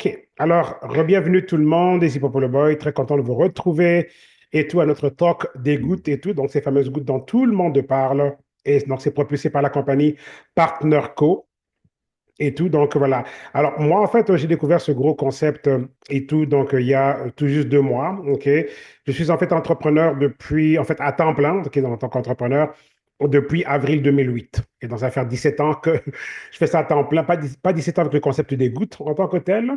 OK. Alors, re-bienvenue tout le monde, ici Popolo Boy, très content de vous retrouver et tout à notre talk des gouttes et tout. Donc, ces fameuses gouttes dont tout le monde parle. Et donc, c'est propulsé par la compagnie Partner Co. Et tout. Donc, voilà. Alors, moi, en fait, j'ai découvert ce gros concept et tout. Donc, il y a tout juste 2 mois. OK. Je suis en fait entrepreneur depuis, en fait, à temps plein, OK, en tant qu'entrepreneur, depuis avril 2008. Et donc, ça fait 17 ans que je fais ça à temps plein. Pas 17 ans avec le concept des gouttes en tant que tel.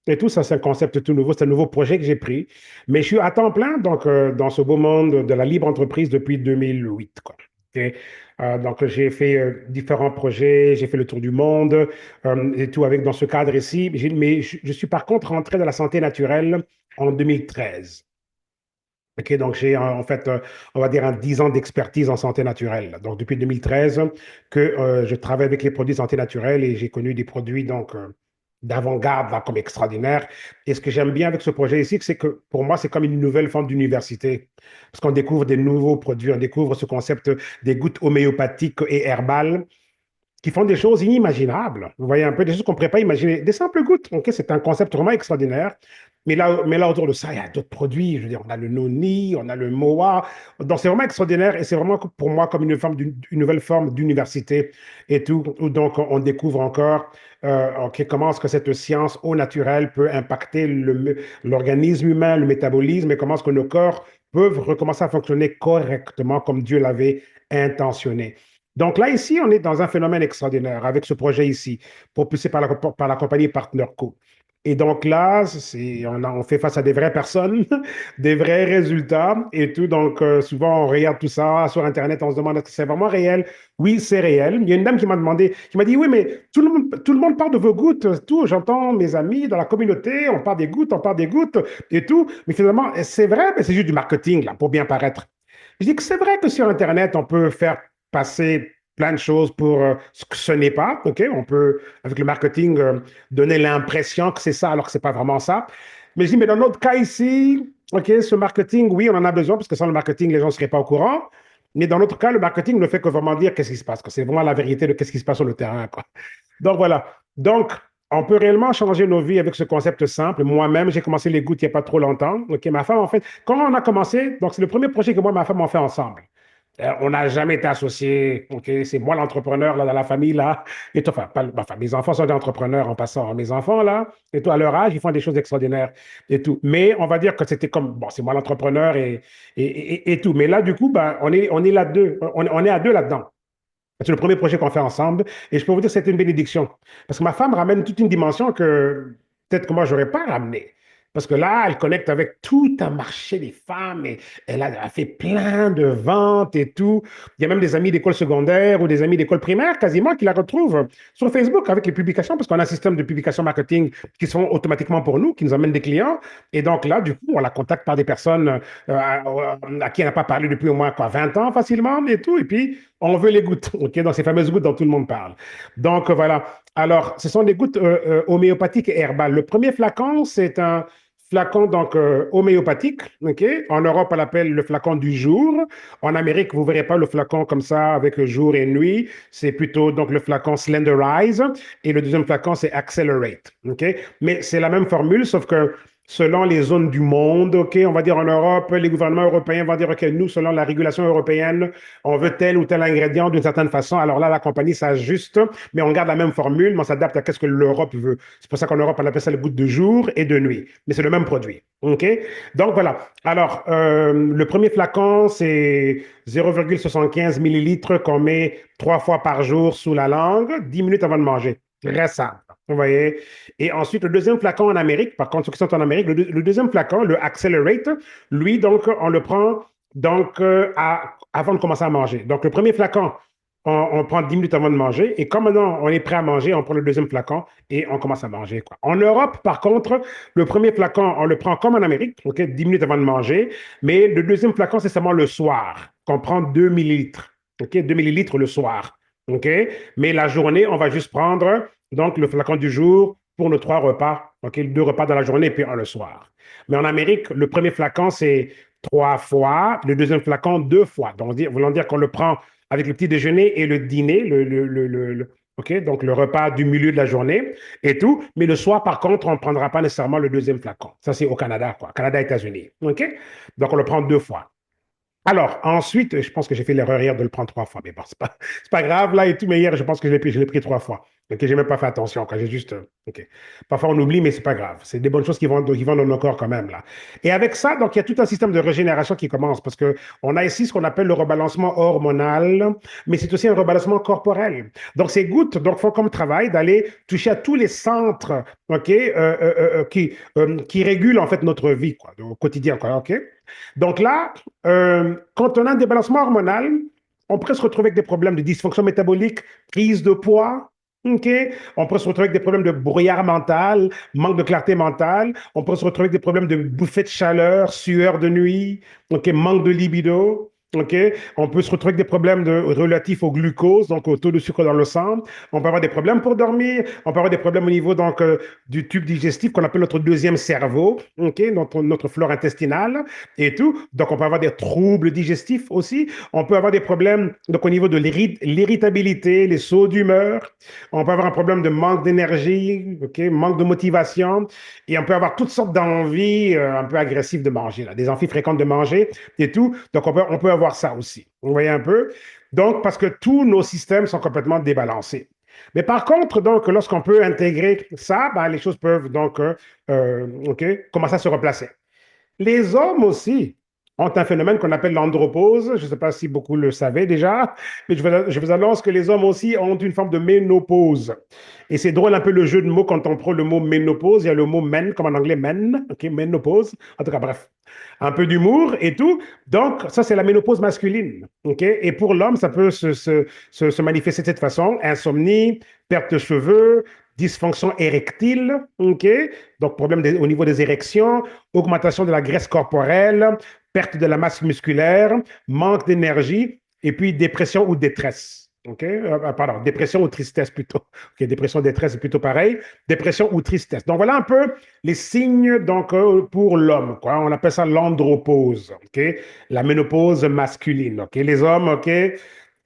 Et tout ça, c'est un concept tout nouveau. C'est un nouveau projet que j'ai pris. Mais je suis à temps plein, donc, dans ce beau monde de la libre entreprise depuis 2008, quoi. OK. Donc, j'ai fait différents projets, j'ai fait le tour du monde et tout avec dans ce cadre ici. Mais je suis par contre rentré dans la santé naturelle en 2013. OK, donc j'ai en fait, on va dire, 10 ans d'expertise en santé naturelle. Donc, depuis 2013 que je travaille avec les produits de santé naturelle et j'ai connu des produits donc d'avant-garde là, comme extraordinaires. Et ce que j'aime bien avec ce projet ici, c'est que pour moi, c'est comme une nouvelle forme d'université. Parce qu'on découvre des nouveaux produits, on découvre ce concept des gouttes homéopathiques et herbales qui font des choses inimaginables. Vous voyez un peu des choses qu'on ne pourrait pas imaginer. Des simples gouttes, ok, c'est un concept vraiment extraordinaire. Mais là, autour de ça, il y a d'autres produits. Je veux dire, on a le noni, on a le moa. Donc, c'est vraiment extraordinaire et c'est vraiment pour moi comme une nouvelle forme d'université et tout. Où donc, on découvre encore ok, comment est-ce que cette science au naturel peut impacter l'organisme humain, le métabolisme et comment est-ce que nos corps peuvent recommencer à fonctionner correctement comme Dieu l'avait intentionné. Donc là, ici, on est dans un phénomène extraordinaire avec ce projet ici, propulsé par la compagnie PartnerCo. Et donc là, on fait face à des vraies personnes, des vrais résultats et tout. Donc souvent, on regarde tout ça sur Internet, on se demande est-ce que c'est vraiment réel? Oui, c'est réel. Il y a une dame qui m'a demandé, qui m'a dit, oui, mais tout le monde parle de vos gouttes, tout. J'entends mes amis dans la communauté, on parle des gouttes, on parle des gouttes et tout. Mais finalement, c'est vrai, mais c'est juste du marketing, là, pour bien paraître. Je dis que c'est vrai que sur Internet, on peut faire passer plein de choses pour ce que ce n'est pas. OK? On peut, avec le marketing, donner l'impression que c'est ça alors que c'est pas vraiment ça. Mais je dis, mais dans notre cas ici, OK, ce marketing, oui, on en a besoin parce que sans le marketing, les gens ne seraient pas au courant. Mais dans notre cas, le marketing ne fait que vraiment dire qu'est-ce qui se passe, que c'est vraiment la vérité de qu'est-ce qui se passe sur le terrain, quoi. Donc voilà. Donc, on peut réellement changer nos vies avec ce concept simple. Moi-même, j'ai commencé les gouttes il n'y a pas trop longtemps. OK, ma femme, en fait, quand on a commencé, donc c'est le premier projet que moi et ma femme on fait ensemble. On n'a jamais été associés. OK, c'est moi l'entrepreneur là, dans la famille là. Et toi, enfin, enfin, mes enfants sont des entrepreneurs en passant. Mes enfants là, et toi, à leur âge, ils font des choses extraordinaires et tout. Mais on va dire que c'était comme, bon, c'est moi l'entrepreneur et tout. Mais là, du coup, ben, on est là deux. On est à deux là-dedans. C'est le premier projet qu'on fait ensemble. Et je peux vous dire que c'était une bénédiction. Parce que ma femme ramène toute une dimension que peut-être que moi, je n'aurais pas ramenée. Parce que là, elle connecte avec tout un marché des femmes et elle a fait plein de ventes et tout. Il y a même des amis d'école secondaire ou des amis d'école primaire quasiment qui la retrouvent sur Facebook avec les publications parce qu'on a un système de publication marketing qui sont automatiquement pour nous, qui nous amènent des clients. Et donc là, du coup, on la contacte par des personnes à qui elle n'a pas parlé depuis au moins quoi, 20 ans facilement et tout. Et puis, on veut les gouttes, ok, donc ces fameuses gouttes dont tout le monde parle. Donc voilà. Alors, ce sont des gouttes homéopathiques et herbales. Le premier flacon, c'est un flacon donc homéopathique, ok. En Europe, on l'appelle le flacon du jour. En Amérique, vous verrez pas le flacon comme ça avec jour et nuit. C'est plutôt donc le flacon Slenderize et le deuxième flacon c'est Accelerate, ok. Mais c'est la même formule, sauf que selon les zones du monde, OK, on va dire en Europe, les gouvernements européens vont dire, OK, nous, selon la régulation européenne, on veut tel ou tel ingrédient d'une certaine façon. Alors là, la compagnie s'ajuste, mais on garde la même formule, mais on s'adapte à ce que l'Europe veut. C'est pour ça qu'en Europe, on appelle ça le goutte de jour et de nuit. Mais c'est le même produit. OK? Donc voilà. Alors, le premier flacon, c'est 0,75 millilitres qu'on met 3 fois par jour sous la langue, 10 minutes avant de manger. Très simple. Vous voyez? Et ensuite, le deuxième flacon en Amérique, par contre, ceux qui sont en Amérique, le deuxième flacon, le Accelerate, lui, donc, on le prend donc, avant de commencer à manger. Donc, le premier flacon, on prend 10 minutes avant de manger. Et comme maintenant, on est prêt à manger, on prend le deuxième flacon et on commence à manger, quoi. En Europe, par contre, le premier flacon, on le prend comme en Amérique, OK, 10 minutes avant de manger. Mais le deuxième flacon, c'est seulement le soir, qu'on prend 2 millilitres. OK, 2 millilitres le soir. OK? Mais la journée, on va juste prendre donc le flacon du jour pour nos 3 repas. OK? 2 repas dans la journée puis un le soir. Mais en Amérique, le premier flacon, c'est 3 fois, le deuxième flacon, 2 fois. Donc, voulant dire qu'on le prend avec le petit déjeuner et le dîner, OK? Donc, le repas du milieu de la journée et tout. Mais le soir, par contre, on ne prendra pas nécessairement le deuxième flacon. Ça, c'est au Canada, quoi. Canada, États-Unis. OK? Donc, on le prend 2 fois. Alors, ensuite, je pense que j'ai fait l'erreur hier de le prendre 3 fois, mais bon, c'est pas grave là et tout, mais hier, je pense que je l'ai pris 3 fois. Donc, j'ai même pas fait attention, quoi. J'ai juste, OK. Parfois, on oublie, mais c'est pas grave. C'est des bonnes choses qui vont dans nos corps quand même, là. Et avec ça, donc, il y a tout un système de régénération qui commence parce que on a ici ce qu'on appelle le rebalancement hormonal, mais c'est aussi un rebalancement corporel. Donc, ces gouttes, donc, font comme travail d'aller toucher à tous les centres, OK, qui régulent, en fait, notre vie, quoi, au quotidien, quoi, OK? Donc là, quand on a un débalancement hormonal, on pourrait se retrouver avec des problèmes de dysfonction métabolique, prise de poids. OK? On peut se retrouver avec des problèmes de brouillard mental, manque de clarté mentale. On peut se retrouver avec des problèmes de bouffée de chaleur, sueur de nuit, OK? Manque de libido. OK? On peut se retrouver avec des problèmes relatifs au glucose, donc au taux de sucre dans le sang. On peut avoir des problèmes pour dormir. On peut avoir des problèmes au niveau donc, du tube digestif qu'on appelle notre deuxième cerveau, OK? Notre flore intestinale et tout. Donc, on peut avoir des troubles digestifs aussi. On peut avoir des problèmes donc, au niveau de l'irritabilité, les sauts d'humeur. On peut avoir un problème de manque d'énergie, ok, manque de motivation. Et on peut avoir toutes sortes d'envies un peu agressives de manger, là, des envies fréquentes de manger et tout. Donc, on peut avoir ça aussi. Vous voyez un peu? Donc, parce que tous nos systèmes sont complètement débalancés. Mais par contre, donc, lorsqu'on peut intégrer ça, ben, les choses peuvent donc ok, commencer à se replacer. Les hommes aussi ont un phénomène qu'on appelle l'andropause. Je ne sais pas si beaucoup le savaient déjà, mais je vous annonce que les hommes aussi ont une forme de ménopause. Et c'est drôle un peu le jeu de mots quand on prend le mot ménopause. Il y a le mot men, comme en anglais men, ok, ménopause. En tout cas, bref, un peu d'humour et tout. Donc, ça, c'est la ménopause masculine. Ok? Et pour l'homme, ça peut se manifester de cette façon. Insomnie, perte de cheveux, dysfonction érectile, ok? Donc problème au niveau des érections, augmentation de la graisse corporelle, perte de la masse musculaire, manque d'énergie, et puis dépression ou détresse. OK? Pardon, dépression ou tristesse plutôt. OK, dépression, détresse, c'est plutôt pareil. Dépression ou tristesse. Donc voilà un peu les signes donc, pour l'homme. Quoi. On appelle ça l'andropause. OK? La ménopause masculine. OK? Les hommes, OK?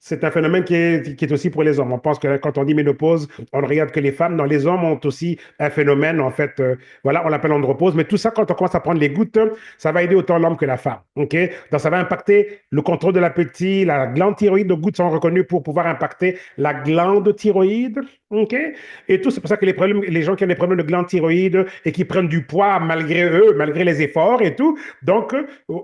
C'est un phénomène qui est aussi pour les hommes. On pense que quand on dit ménopause, on ne regarde que les femmes. Non, les hommes ont aussi un phénomène, en fait, voilà, on l'appelle andropause. Mais tout ça, quand on commence à prendre les gouttes, ça va aider autant l'homme que la femme. OK? Donc, ça va impacter le contrôle de l'appétit, la glande thyroïde. Les gouttes sont reconnues pour pouvoir impacter la glande thyroïde. OK? Et tout, c'est pour ça que les gens qui ont des problèmes de glande thyroïde et qui prennent du poids malgré eux, malgré les efforts et tout, donc,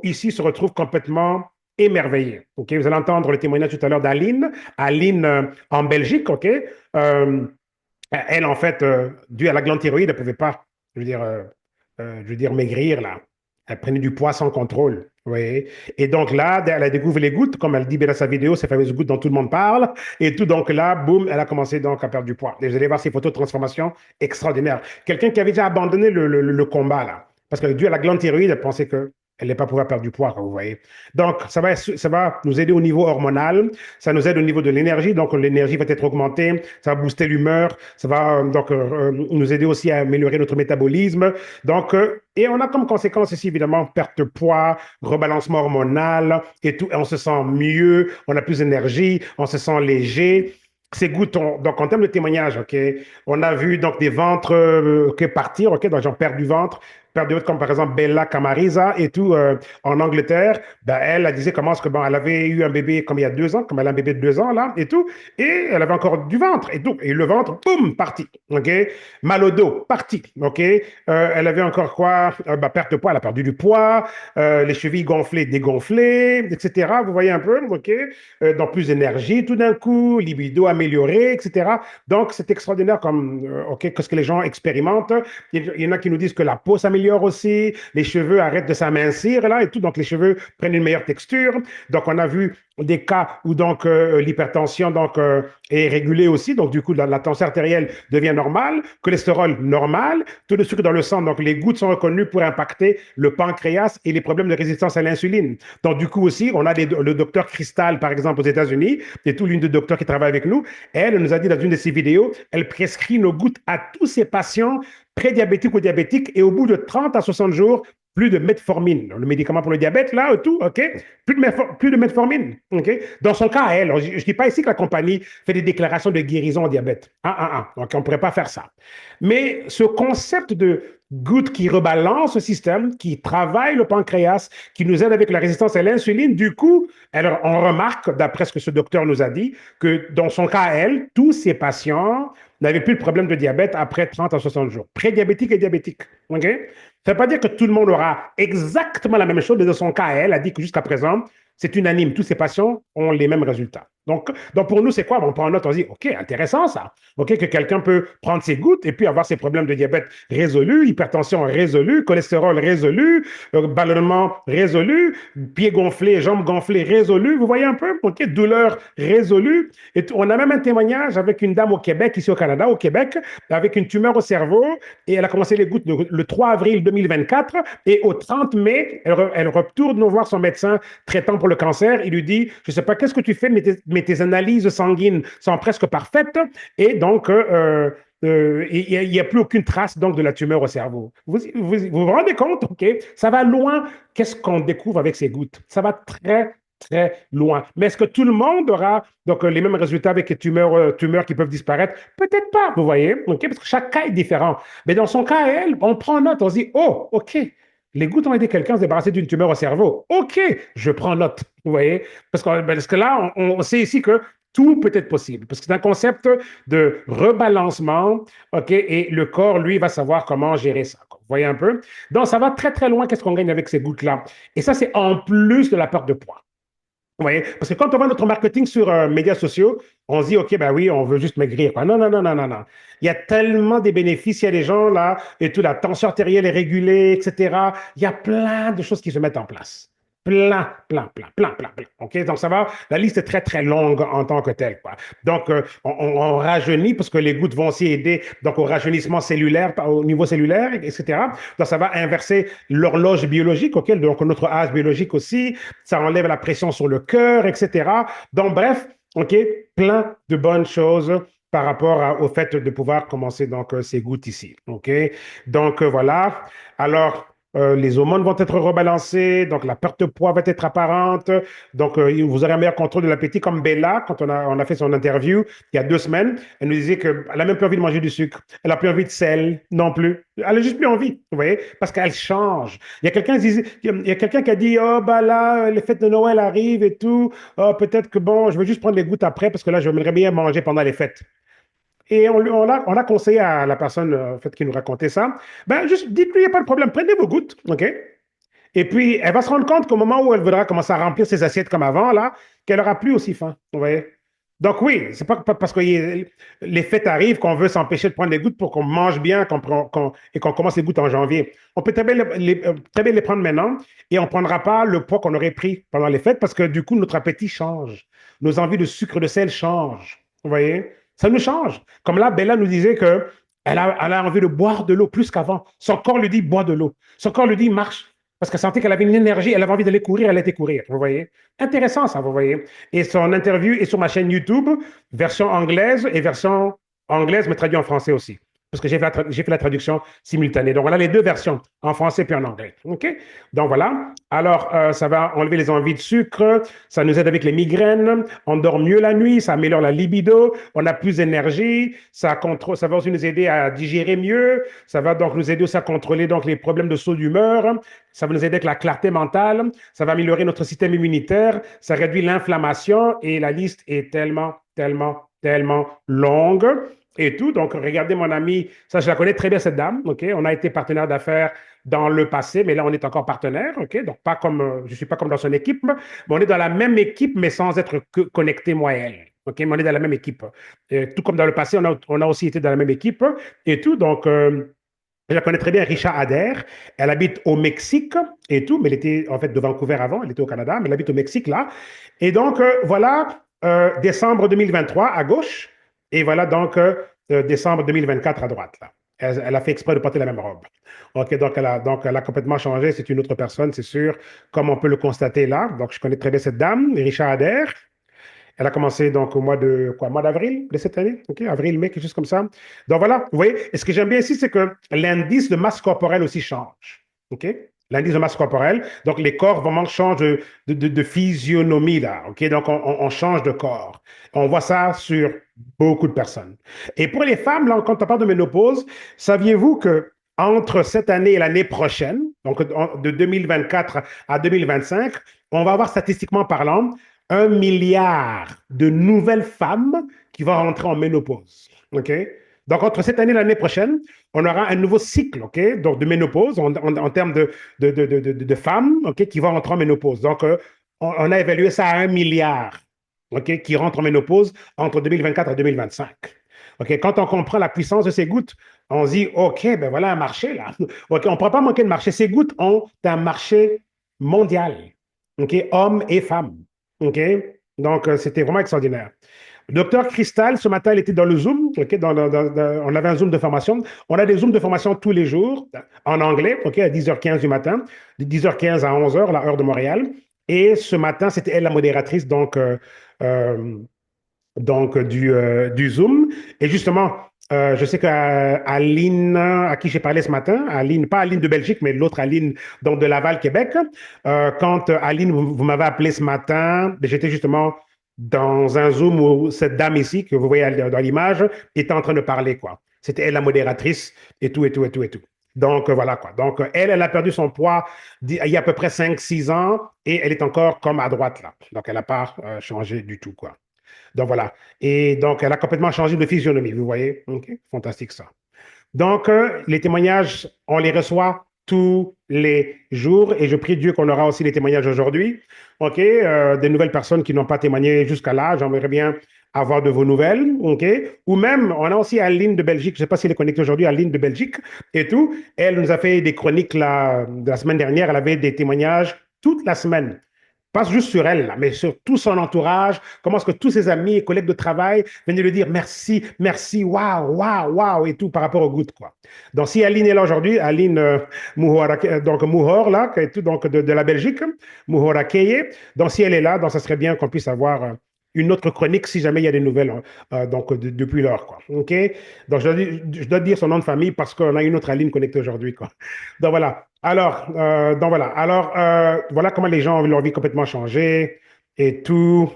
ici, se retrouvent complètement émerveillé. OK? Vous allez entendre le témoignage tout à l'heure d'Aline. Aline, en Belgique, OK? Elle, en fait, dû à la glande thyroïde, elle ne pouvait pas, je veux dire, maigrir, là. Elle prenait du poids sans contrôle. Oui. Et donc là, elle a découvert les gouttes, comme elle dit bien dans sa vidéo, ces fameuses gouttes dont tout le monde parle. Et tout, donc là, boum, elle a commencé donc à perdre du poids. Et vous allez voir ces photos de transformation extraordinaires. Quelqu'un qui avait déjà abandonné le combat, là. Parce que dû à la glande thyroïde, elle pensait que elle n'est pas pouvoir perdre du poids, vous voyez. Donc, ça va nous aider au niveau hormonal, ça nous aide au niveau de l'énergie, donc l'énergie va être augmentée, ça va booster l'humeur, ça va donc nous aider aussi à améliorer notre métabolisme. Donc, et on a comme conséquence ici, évidemment, perte de poids, rebalancement hormonal et tout, et on se sent mieux, on a plus d'énergie, on se sent léger. Ces gouttes, donc en termes de témoignages, ok, on a vu donc des ventres partir, ok, donc j'en perds du ventre, perte de ventre comme par exemple Bella Camariza et tout en Angleterre, ben, elle disait comment est-ce que bon, elle avait eu un bébé comme il y a 2 ans, comme elle a un bébé de 2 ans là et tout, et elle avait encore du ventre et tout, et le ventre, boum, parti, ok, mal au dos, parti, ok, elle avait encore quoi, ben, perte de poids, elle a perdu du poids, les chevilles gonflées, dégonflées, etc. Vous voyez un peu, ok, donc plus d'énergie tout d'un coup, libido amélioré, etc. Donc c'est extraordinaire comme, ok, qu'est-ce que les gens expérimentent. Il y en a qui nous disent que la peau s'améliore aussi, les cheveux arrêtent de s'amincir là et tout, donc les cheveux prennent une meilleure texture. Donc on a vu des cas où donc l'hypertension donc est régulée aussi, donc du coup la tension artérielle devient normale, cholestérol normal, taux de sucre dans le sang, donc les gouttes sont reconnues pour impacter le pancréas et les problèmes de résistance à l'insuline. Donc du coup aussi, on a le docteur Cristal par exemple aux États-Unis, et tout l'une des docteurs qui travaille avec nous, elle nous a dit dans une de ses vidéos, elle prescrit nos gouttes à tous ses patients prédiabétiques ou diabétiques et au bout de 30 à 60 jours, plus de metformine, le médicament pour le diabète, là, tout, OK? Plus de metformine, OK? Dans son cas, elle, je ne dis pas ici que la compagnie fait des déclarations de guérison au diabète. Donc, on ne pourrait pas faire ça. Mais ce concept de goutte qui rebalance le système, qui travaille le pancréas, qui nous aide avec la résistance à l'insuline, du coup, alors, on remarque, d'après ce que ce docteur nous a dit, que dans son cas, elle, tous ses patients n'avaient plus de problème de diabète après 30 à 60 jours. Prédiabétique et diabétique. OK? Ça ne veut pas dire que tout le monde aura exactement la même chose, mais dans son cas, elle a dit que jusqu'à présent, c'est unanime. Tous ses patients ont les mêmes résultats. Donc pour nous, c'est quoi? On prend en note, on se dit, OK, intéressant ça. OK, que quelqu'un peut prendre ses gouttes et puis avoir ses problèmes de diabète résolus, hypertension résolue, cholestérol résolu, ballonnement résolu, pieds gonflés, jambes gonflées résolues. Vous voyez un peu? OK, douleur résolue. Et on a même un témoignage avec une dame au Québec, ici au Canada, au Québec, avec une tumeur au cerveau. Et elle a commencé les gouttes le 3 avril 2024. Et au 30 mai, elle retourne voir son médecin traitant pour le cancer. Il lui dit, je ne sais pas qu'est-ce que tu fais, mais tes analyses sanguines sont presque parfaites. Et donc, il n'y a plus aucune trace donc, de la tumeur au cerveau. Vous rendez compte, OK? Ça va loin. Qu'est-ce qu'on découvre avec ces gouttes? Ça va très, très loin. Mais est-ce que tout le monde aura donc, les mêmes résultats avec les tumeurs qui peuvent disparaître? Peut-être pas, vous voyez, OK? Parce que chaque cas est différent. Mais dans son cas, elle, on prend note, on se dit, oh, OK, les gouttes ont aidé quelqu'un à se débarrasser d'une tumeur au cerveau. OK, je prends note, vous voyez? Parce que là, on sait ici que tout peut être possible, parce que c'est un concept de rebalancement, OK, et le corps, lui, va savoir comment gérer ça. Vous voyez un peu? Donc, ça va très, très loin, qu'est-ce qu'on gagne avec ces gouttes-là. Et ça, c'est en plus de la perte de poids. Vous voyez? Parce que quand on voit notre marketing sur médias sociaux, on se dit, OK, ben oui, on veut juste maigrir. Quoi. Non, non, non, non, non, non. Il y a tellement des bénéfices, il y a des gens là, et tout, la tension artérielle est régulée, etc. Il y a plein de choses qui se mettent en place. Plein, plein, plein, plein, plein, plein. OK? Donc, ça va, la liste est très, très longue en tant que telle. Quoi. Donc, on rajeunit parce que les gouttes vont aussi aider donc, au rajeunissement cellulaire, au niveau cellulaire, etc. Donc, ça va inverser l'horloge biologique, OK? Donc, notre âge biologique aussi. Ça enlève la pression sur le cœur, etc. Donc, bref, OK? Plein de bonnes choses par rapport au fait de pouvoir commencer donc ces gouttes ici. OK? Donc, voilà. Alors, les hormones vont être rebalancées, donc la perte de poids va être apparente, donc vous aurez un meilleur contrôle de l'appétit, comme Bella, quand on a fait son interview il y a 2 semaines, elle nous disait qu'elle n'a même plus envie de manger du sucre, elle n'a plus envie de sel non plus, elle n'a juste plus envie, vous voyez, parce qu'elle change. Il y a quelqu'un qui a dit, oh bah là, les fêtes de Noël arrivent et tout, oh, peut-être que bon, je vais juste prendre les gouttes après, parce que là, j'aimerais bien manger pendant les fêtes. Et on a conseillé à la personne en fait, qui nous racontait ça, ben juste dites-lui, il n'y a pas de problème, prenez vos gouttes, OK? Et puis, elle va se rendre compte qu'au moment où elle voudra commencer à remplir ses assiettes comme avant, là, qu'elle n'aura plus aussi faim, vous voyez? Donc oui, c'est pas parce que les fêtes arrivent qu'on veut s'empêcher de prendre des gouttes pour qu'on mange bien et qu'on commence les gouttes en janvier. On peut très bien très bien les prendre maintenant et on ne prendra pas le poids qu'on aurait pris pendant les fêtes parce que du coup, notre appétit change. Nos envies de sucre, de sel changent. Vous voyez? Ça nous change. Comme là, Bella nous disait que elle a envie de boire de l'eau plus qu'avant. Son corps lui dit bois de l'eau. Son corps lui dit marche. Parce qu'elle sentait qu'elle avait une énergie, elle avait envie d'aller courir, elle était courir. Vous voyez? Intéressant ça, vous voyez? Et son interview est sur ma chaîne YouTube, version anglaise et version anglaise, mais traduit en français aussi. Parce que j'ai fait la traduction simultanée. Donc, voilà les deux versions, en français puis en anglais. OK? Donc, voilà. Alors, ça va enlever les envies de sucre, ça nous aide avec les migraines, on dort mieux la nuit, ça améliore la libido, on a plus d'énergie, ça va aussi nous aider à digérer mieux, ça va donc nous aider aussi à contrôler donc, les problèmes de saut d'humeur, ça va nous aider avec la clarté mentale, ça va améliorer notre système immunitaire, ça réduit l'inflammation et la liste est tellement, tellement, tellement longue et tout. Donc, regardez mon ami, ça, je la connais très bien, cette dame, OK? On a été partenaire d'affaires dans le passé, mais là, on est encore partenaire, OK? Donc, pas comme, je ne suis pas comme dans son équipe, mais on est dans la même équipe, mais sans être connecté, moi et elle. OK? Mais on est dans la même équipe. Tout comme dans le passé, on a aussi été dans la même équipe et tout. Donc, je la connais très bien, Richa Adair. Elle habite au Mexique et tout, mais elle était en fait de Vancouver avant, elle était au Canada, mais elle habite au Mexique là. Et donc, voilà, décembre 2023 à gauche, et voilà donc décembre 2024 à droite là. Elle a fait exprès de porter la même robe. OK, donc elle a complètement changé, c'est une autre personne, c'est sûr, comme on peut le constater là. Donc, je connais très bien cette dame, Richa Adair. Elle a commencé donc au mois d'avril de cette année, ok, avril, mai, quelque chose comme ça. Donc voilà, vous voyez, et ce que j'aime bien ici, c'est que l'indice de masse corporelle aussi change, ok. l'indice de masse corporelle. Donc, les corps vraiment changent de physionomie, là. OK? Donc, on change de corps. On voit ça sur beaucoup de personnes. Et pour les femmes, là, quand on parle de ménopause, saviez-vous que entre cette année et l'année prochaine, donc de 2024 à 2025, on va avoir statistiquement parlant 1 milliard de nouvelles femmes qui vont rentrer en ménopause. OK? Donc, entre cette année et l'année prochaine, on aura un nouveau cycle, OK, donc de ménopause en termes de femmes, OK, qui vont rentrer en ménopause. Donc, on a évalué ça à 1 milliard, OK, qui rentrent en ménopause entre 2024 et 2025. OK, quand on comprend la puissance de ces gouttes, on se dit, OK, ben voilà un marché là. OK, on ne pourra pas manquer de marché. Ces gouttes ont un marché mondial, OK, hommes et femmes. OK, donc c'était vraiment extraordinaire. Docteur Cristal, ce matin, elle était dans le Zoom. OK, on avait un Zoom de formation. On a des Zooms de formation tous les jours en anglais, OK, à 10h15 du matin, de 10h15 à 11h, la heure de Montréal. Et ce matin, c'était elle la modératrice euh, du Zoom. Et justement, je sais qu'Aline, à qui j'ai parlé ce matin, Aline, pas Aline de Belgique, mais l'autre Aline, donc de Laval, Québec, quand Aline, vous m'avez appelé ce matin, j'étais justement dans un Zoom où cette dame ici, que vous voyez dans l'image, était en train de parler, quoi. C'était elle la modératrice et tout, et tout, et tout, et tout. Donc, voilà, quoi. Donc, elle a perdu son poids il y a à peu près 5, 6 ans et elle est encore comme à droite, là. Donc, elle n'a pas changé du tout, quoi. Donc voilà. Et donc, elle a complètement changé de physionomie, vous voyez? OK? Fantastique ça. Donc, les témoignages, on les reçoit tous les jours et je prie Dieu qu'on aura aussi les témoignages aujourd'hui. OK? Des nouvelles personnes qui n'ont pas témoigné jusqu'à là, j'aimerais bien avoir de vos nouvelles. OK? Ou même, on a aussi Aline de Belgique, je ne sais pas si elle est connectée aujourd'hui, Aline de Belgique et tout. Elle nous a fait des chroniques de la semaine dernière, elle avait des témoignages toute la semaine. Pas juste sur elle, là, mais sur tout son entourage, comment est-ce que tous ses amis et collègues de travail venaient lui dire merci, merci, waouh, waouh, waouh, et tout par rapport aux gouttes, quoi. Donc, si Aline est là aujourd'hui, Aline donc Mouhor, là, qui est tout, donc de la Belgique, Mouhor Akeye, donc si elle est là, donc ça serait bien qu'on puisse avoir une autre chronique si jamais il y a des nouvelles donc depuis lors, quoi. OK? Donc, je dois dire son nom de famille parce qu'on a une autre Aline connectée aujourd'hui, quoi. Donc, voilà. Voilà comment les gens ont leur vie complètement changé et tout.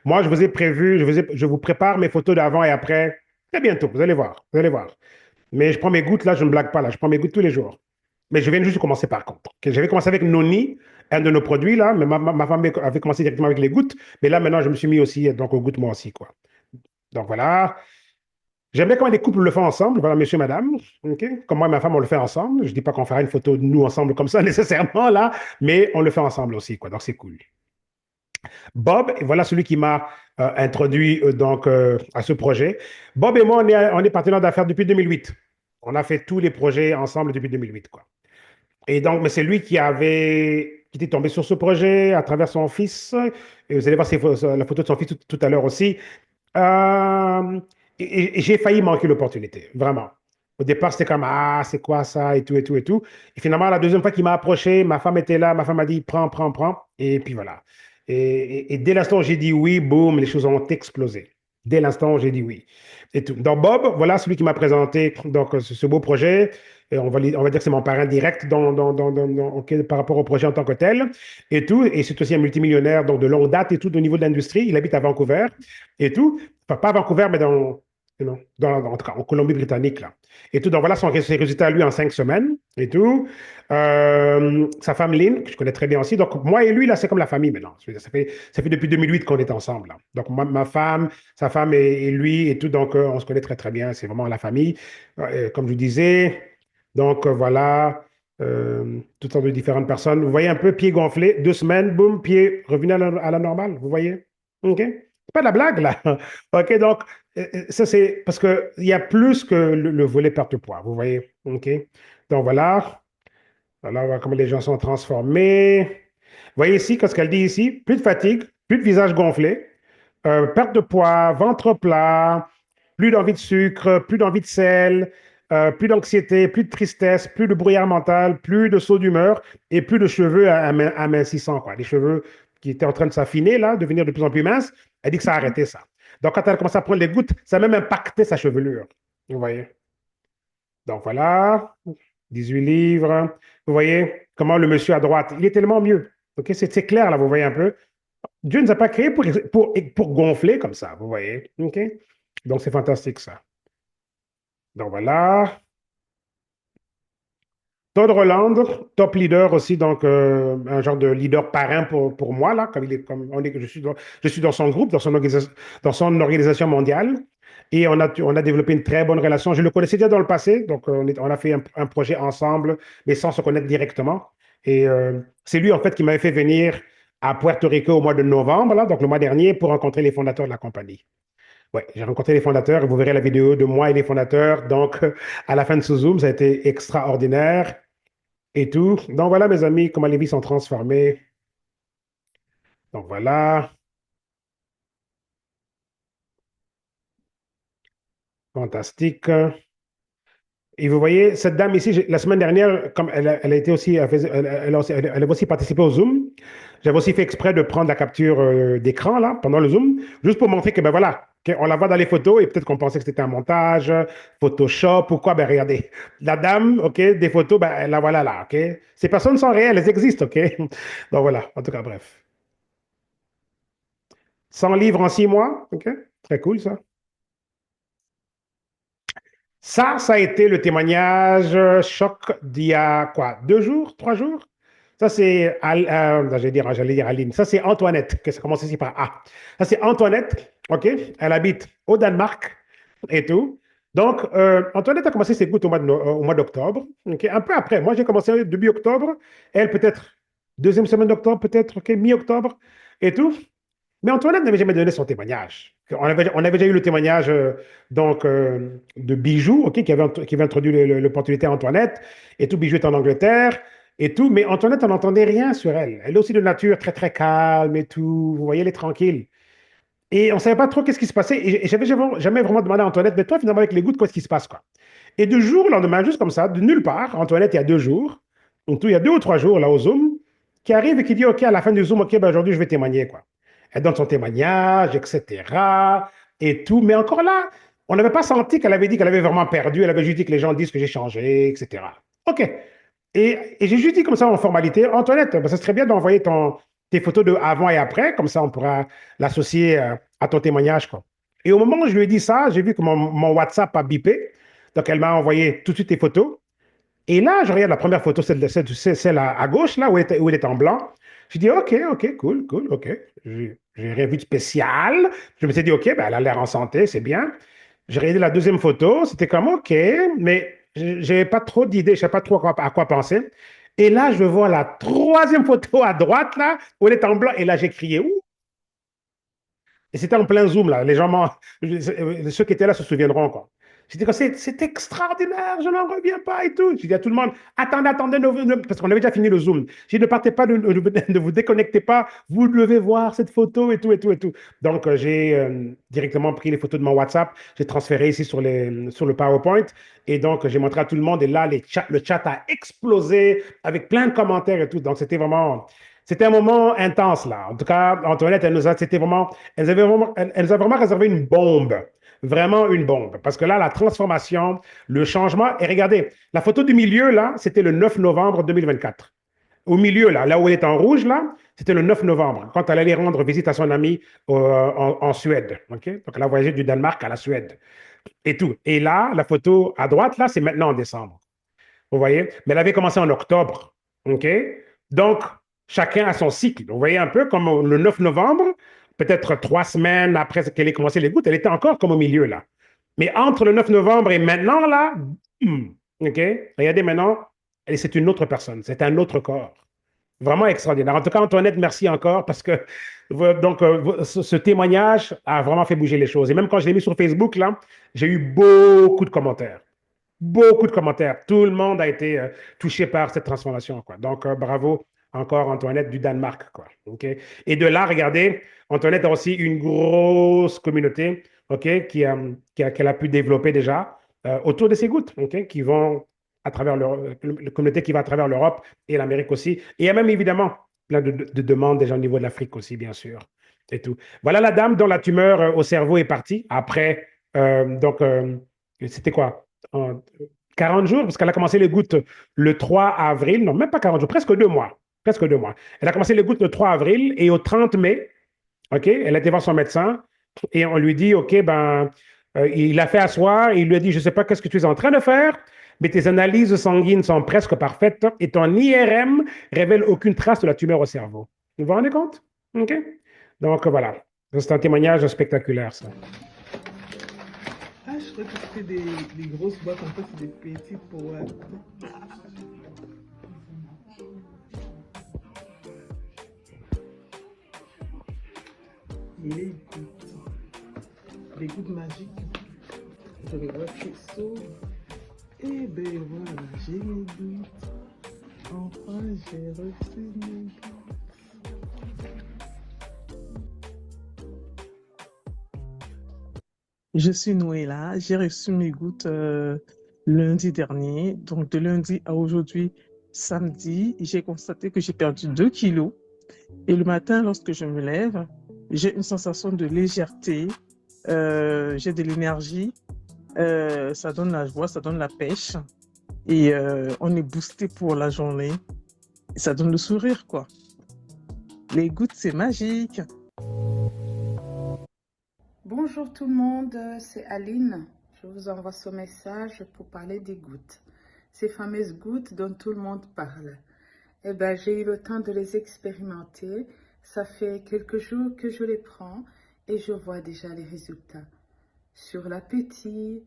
Moi, je vous ai prévu, je vous prépare mes photos d'avant et après très bientôt. Vous allez voir, vous allez voir. Mais je prends mes gouttes là, je ne blague pas là, je prends mes gouttes tous les jours. Mais je viens juste de commencer par contre. Ok, j'avais commencé avec Noni, un de nos produits là, mais ma femme avait commencé directement avec les gouttes. Mais là, maintenant, je me suis mis aussi donc aux gouttes moi aussi, quoi. Donc voilà. J'aime bien quand les couples le font ensemble, voilà, monsieur, madame, ok? Comme moi et ma femme, on le fait ensemble. Je dis pas qu'on fera une photo de nous ensemble comme ça nécessairement, là, mais on le fait ensemble aussi, quoi. Donc, c'est cool. Bob, voilà celui qui m'a introduit à ce projet. Bob et moi, on est partenaires d'affaires depuis 2008. On a fait tous les projets ensemble depuis 2008, quoi. Et donc, mais c'est lui qui était tombé sur ce projet à travers son fils. Et vous allez voir la photo de son fils tout à l'heure aussi. Euh, et j'ai failli manquer l'opportunité, vraiment. Au départ, c'était comme, ah, c'est quoi ça, et tout, et tout, et tout. Et finalement, la deuxième fois qu'il m'a approché, ma femme était là, ma femme m'a dit, prends, prends, prends. Et puis voilà. Et dès l'instant où j'ai dit oui, boum, les choses ont explosé. Dès l'instant où j'ai dit oui. Et tout. Donc, Bob, voilà celui qui m'a présenté donc, ce beau projet. Et on va dire que c'est mon parrain direct par rapport au projet en tant que tel et tout. Et c'est aussi un multimillionnaire donc de longue date et tout au niveau de l'industrie. Il habite à Vancouver et tout. Enfin, pas à Vancouver, mais en tout cas, en Colombie-Britannique, là. Et tout, donc voilà ses résultats, lui, en 5 semaines, et tout. Sa femme, Lynn, que je connais très bien aussi. Donc, moi et lui, là, c'est comme la famille maintenant. Ça fait depuis 2008 qu'on est ensemble, là. Donc, ma femme, sa femme et lui, et tout, donc, on se connaît très, très bien. C'est vraiment la famille. Comme je vous disais, donc, voilà, toutes sortes de différentes personnes. Vous voyez un peu, pied gonflé, 2 semaines, boum, pied revenu à la normale, vous voyez? OK? C'est pas de la blague, là. OK, donc, ça, c'est parce qu'il y a plus que le volet perte de poids, vous voyez? OK? Donc, voilà. Voilà comment les gens sont transformés. Vous voyez ici, qu'est-ce qu'elle dit ici? Plus de fatigue, plus de visage gonflé, perte de poids, ventre plat, plus d'envie de sucre, plus d'envie de sel, plus d'anxiété, plus de tristesse, plus de brouillard mental, plus de saut d'humeur et plus de cheveux amincissants, quoi. Les cheveux qui étaient en train de s'affiner, là, devenir de plus en plus minces. Elle dit que ça a arrêté ça. Donc, quand elle a commencé à prendre les gouttes, ça a même impacté sa chevelure. Vous voyez? Donc, voilà. 18 livres. Vous voyez comment le monsieur à droite, il est tellement mieux. OK, c'est clair, là, vous voyez un peu. Dieu ne nous a pas créés pour gonfler comme ça, vous voyez. OK? Donc, c'est fantastique, ça. Donc, voilà. Todd Roland, top leader aussi, donc un genre de leader parrain pour moi, là, comme il est, comme on est, je suis dans son groupe, dans son organisation mondiale, et on a développé une très bonne relation. Je le connaissais déjà dans le passé, donc on a fait un projet ensemble, mais sans se connaître directement. Et c'est lui, en fait, qui m'avait fait venir à Puerto Rico au mois de novembre, là, donc le mois dernier, pour rencontrer les fondateurs de la compagnie. Ouais, j'ai rencontré les fondateurs et vous verrez la vidéo de moi et les fondateurs. Donc, à la fin de ce Zoom, ça a été extraordinaire et tout. Donc voilà, mes amis, comment les vies sont transformées. Donc voilà, fantastique. Et vous voyez, cette dame ici, la semaine dernière, comme elle a été aussi, elle a aussi participé au Zoom. J'avais aussi fait exprès de prendre la capture d'écran là, pendant le Zoom, juste pour montrer que, ben voilà, on la voit dans les photos et peut-être qu'on pensait que c'était un montage, Photoshop ou quoi. Ben regardez, la dame, OK, des photos, ben la voilà là, OK. Ces personnes sont réelles, elles existent, OK. Donc voilà, en tout cas, bref. 100 livres en 6 mois, OK. Très cool ça. Ça a été le témoignage choc d'il y a quoi, 2 jours, 3 jours? Ça, c'est, j'allais dire Aline. Ça, c'est Antoinette, que ça commence ici par A. Ça, c'est Antoinette, OK? Elle habite au Danemark et tout. Donc, Antoinette a commencé ses gouttes au mois d'octobre, OK? Un peu après. Moi, j'ai commencé début octobre. Elle, peut-être deuxième semaine d'octobre, peut-être, OK? Mi-octobre et tout. Mais Antoinette n'avait jamais donné son témoignage. On avait déjà eu le témoignage donc, de Bijou, ok, qui avait introduit l'opportunité à Antoinette, et tout. Bijou est en Angleterre, et tout. Mais Antoinette, on n'entendait rien sur elle. Elle est aussi de nature très, très calme et tout. Vous voyez, elle est tranquille. Et on ne savait pas trop qu'est-ce qui se passait. Et j'avais jamais vraiment demandé à Antoinette, mais toi, finalement, avec les gouttes, qu'est-ce qui se passe, quoi? Et de jour au lendemain, juste comme ça, de nulle part, Antoinette, il y a 2 jours, ou tout, il y a 2 ou 3 jours, là, au Zoom, qui arrive et qui dit, OK, à la fin du Zoom, OK, ben, aujourd'hui, je vais témoigner, quoi. Elle donne son témoignage, etc. Et tout. Mais encore là, on n'avait pas senti qu'elle avait dit qu'elle avait vraiment perdu. Elle avait juste dit que les gens disent que j'ai changé, etc. OK. Et j'ai juste dit comme ça en formalité, Antoinette, ben, ça serait bien d'envoyer tes photos de avant et après, comme ça on pourra l'associer à ton témoignage, quoi. Et au moment où je lui ai dit ça, j'ai vu que mon WhatsApp a bipé. Donc elle m'a envoyé tout de suite tes photos. Et là, je regarde la première photo, celle à gauche, là, où elle est en blanc. Je dis, OK, OK, cool, cool, OK. J'ai rien vu de spécial. Je me suis dit, OK, ben, elle a l'air en santé, c'est bien. J'ai regardé la deuxième photo, c'était comme OK, mais j'avais pas trop d'idées, je ne savais pas trop à quoi penser. Et là, je vois la troisième photo à droite, là, où elle est en blanc, et là, j'ai crié, ouh! Et c'était en plein zoom, là. Les gens, ceux qui étaient là se souviendront, quoi. J'ai dit que c'est extraordinaire, je n'en reviens pas et tout. J'ai dit à tout le monde, attendez, attendez, parce qu'on avait déjà fini le zoom. J'ai dit, ne partez pas, ne vous déconnectez pas, vous devez voir cette photo et tout, et tout, et tout. Donc, j'ai directement pris les photos de mon WhatsApp, j'ai transféré ici sur le PowerPoint, et donc, j'ai montré à tout le monde, et là, le chat a explosé avec plein de commentaires et tout. Donc, c'était un moment intense, là. En tout cas, Antoinette, elle nous a vraiment réservé une bombe. Vraiment une bombe. Parce que là, la transformation, le changement. Et regardez, la photo du milieu, là, c'était le 9 novembre 2024. Au milieu, là où elle est en rouge, là, c'était le 9 novembre, quand elle allait rendre visite à son ami en Suède. OK? Donc, elle a voyagé du Danemark à la Suède. Et tout. Et là, la photo à droite, là, c'est maintenant en décembre. Vous voyez? Mais elle avait commencé en octobre. OK? Donc, chacun a son cycle. Vous voyez un peu comme le 9 novembre, peut-être 3 semaines après qu'elle ait commencé les gouttes, elle était encore comme au milieu là. Mais entre le 9 novembre et maintenant là, OK? Regardez maintenant, c'est une autre personne, c'est un autre corps. Vraiment extraordinaire. En tout cas, Antoinette, merci encore parce que donc, ce témoignage a vraiment fait bouger les choses. Et même quand je l'ai mis sur Facebook, là, j'ai eu beaucoup de commentaires. Beaucoup de commentaires. Tout le monde a été touché par cette transformation, quoi. Donc, bravo encore Antoinette du Danemark, quoi. OK? Et de là, regardez, Antoinette a aussi une grosse communauté, OK, qu'elle a pu développer déjà autour de ses gouttes, OK, qui vont à travers la communauté qui va à travers l'Europe et l'Amérique aussi. Et il y a même évidemment plein de demandes déjà au niveau de l'Afrique aussi, bien sûr. Et tout. Voilà la dame dont la tumeur au cerveau est partie après, donc, c'était quoi? 40 jours, parce qu'elle a commencé les gouttes le 3 avril, non, même pas 40 jours, presque 2 mois. Presque 2 mois. Elle a commencé les gouttes le 3 avril et au 30 mai, OK, elle a été voir son médecin et on lui dit, OK, ben, il a fait asseoir et il lui a dit, je ne sais pas qu'est-ce que tu es en train de faire, mais tes analyses sanguines sont presque parfaites et ton IRM révèle aucune trace de la tumeur au cerveau. Vous vous rendez compte? OK? Donc voilà, c'est un témoignage spectaculaire, ça. Ah, je crois que c'était des grosses boîtes, en fait, c'est des petites boîtes. Les gouttes. Les gouttes magiques. Je vais voir qui s'ouvre. Et ben voilà, j'ai mes gouttes. Enfin, j'ai reçu mes gouttes. Je suis Noëlla, j'ai reçu mes gouttes lundi dernier. Donc de lundi à aujourd'hui, samedi, j'ai constaté que j'ai perdu 2 kilos. Et le matin, lorsque je me lève, j'ai une sensation de légèreté, j'ai de l'énergie, ça donne la joie, ça donne la pêche. Et on est boosté pour la journée. Et ça donne le sourire, quoi. Les gouttes, c'est magique. Bonjour tout le monde, c'est Aline. Je vous envoie ce message pour parler des gouttes. Ces fameuses gouttes dont tout le monde parle. Eh ben, j'ai eu le temps de les expérimenter. Ça fait quelques jours que je les prends et je vois déjà les résultats. Sur l'appétit,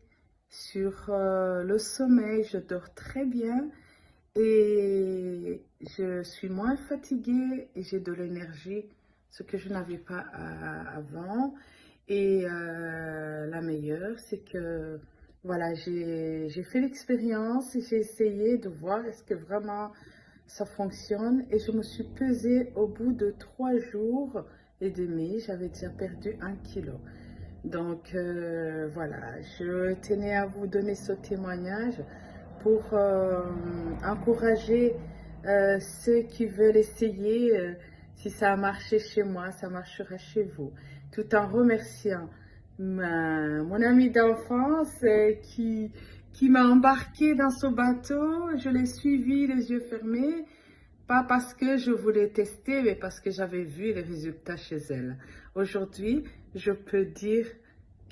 sur le sommeil, je dors très bien et je suis moins fatiguée et j'ai de l'énergie, ce que je n'avais pas avant. Et la meilleure, c'est que voilà, j'ai fait l'expérience et j'ai essayé de voir est-ce que vraiment ça fonctionne. Et je me suis pesée au bout de 3 jours et demi, j'avais déjà perdu 1 kilo. Donc voilà, je tenais à vous donner ce témoignage pour encourager ceux qui veulent essayer. Si ça a marché chez moi, ça marchera chez vous. Tout en remerciant mon ami d'enfance qui m'a embarqué dans ce bateau. Je l'ai suivi les yeux fermés, pas parce que je voulais tester, mais parce que j'avais vu les résultats chez elle. Aujourd'hui, je peux dire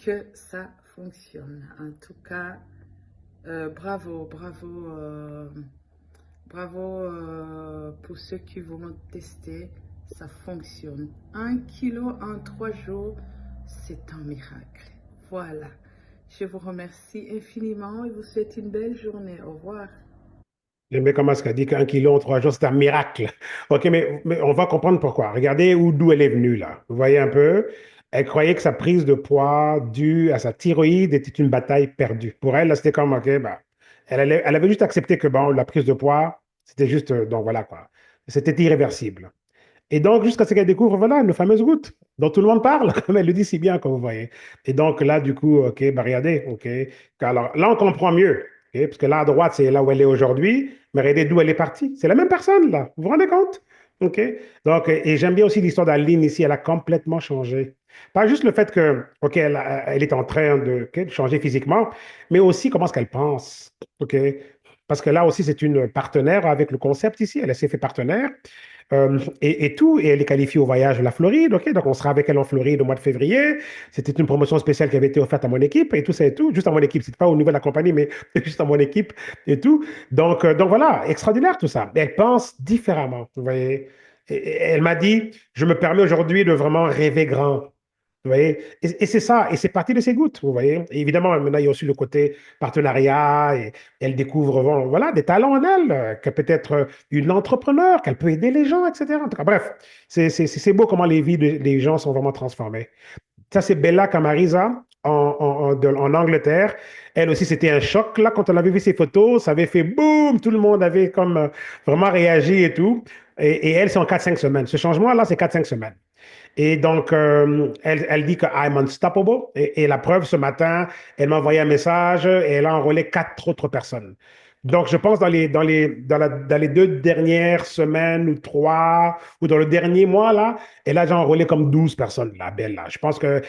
que ça fonctionne. En tout cas, bravo, bravo, bravo pour ceux qui vont tester. Ça fonctionne. 1 kilo en 3 jours, c'est un miracle. Voilà. Je vous remercie infiniment et vous souhaite une belle journée. Au revoir. J'aime bien comment est-ce qu'elle dit qu'un kilo en 3 jours, c'est un miracle. OK, mais on va comprendre pourquoi. Regardez d'où elle est venue, là. Vous voyez un peu? Elle croyait que sa prise de poids due à sa thyroïde était une bataille perdue. Pour elle, là, c'était comme, OK, bah, elle avait juste accepté que, bon, la prise de poids, c'était juste, donc voilà, quoi. C'était irréversible. Et donc, jusqu'à ce qu'elle découvre, voilà, nos fameuses gouttes dont tout le monde parle, comme elle le dit si bien, comme vous voyez. Et donc, là, du coup, OK, bah, regardez, OK. Alors, là, on comprend mieux, OK, parce que là, à droite, c'est là où elle est aujourd'hui, mais regardez d'où elle est partie. C'est la même personne, là. Vous vous rendez compte? OK. Donc, et j'aime bien aussi l'histoire d'Aline ici, elle a complètement changé. Pas juste le fait que, OK, elle est en train de changer physiquement, mais aussi comment est-ce qu'elle pense, OK? Parce que là aussi, c'est une partenaire avec le concept ici, elle s'est fait partenaire. Et tout, et elle est qualifiée au voyage de la Floride, ok? Donc on sera avec elle en Floride au mois de février. C'était une promotion spéciale qui avait été offerte à mon équipe et tout ça et tout, juste à mon équipe. C'est pas au niveau de la compagnie, mais juste à mon équipe et tout. Donc voilà, extraordinaire tout ça. Elle pense différemment, vous voyez. Et elle m'a dit, je me permets aujourd'hui de vraiment rêver grand. Vous voyez? Et c'est ça, et c'est parti de ses gouttes, vous voyez? Et évidemment, maintenant, il y a aussi le côté partenariat, et elle découvre, bon, voilà, des talents en elle, qu'elle peut être une entrepreneur, qu'elle peut aider les gens, etc. En tout cas, bref, c'est beau comment les vies des gens sont vraiment transformées. Ça, c'est Bella Camarisa en Angleterre. Elle aussi, c'était un choc, là, quand on avait vu ses photos, ça avait fait boum, tout le monde avait comme vraiment réagi et tout. Et elle, c'est en 4 5 semaines. Ce changement-là, c'est 4 5 semaines. Et donc, elle dit que I'm unstoppable. Et la preuve, ce matin, elle m'a envoyé un message et elle a enrôlé 4 autres personnes. Donc, je pense dans les 2 dernières semaines ou 3, ou dans le dernier mois, là, elle a déjà enrôlé comme 12 personnes, la belle, là. Je pense qu'elle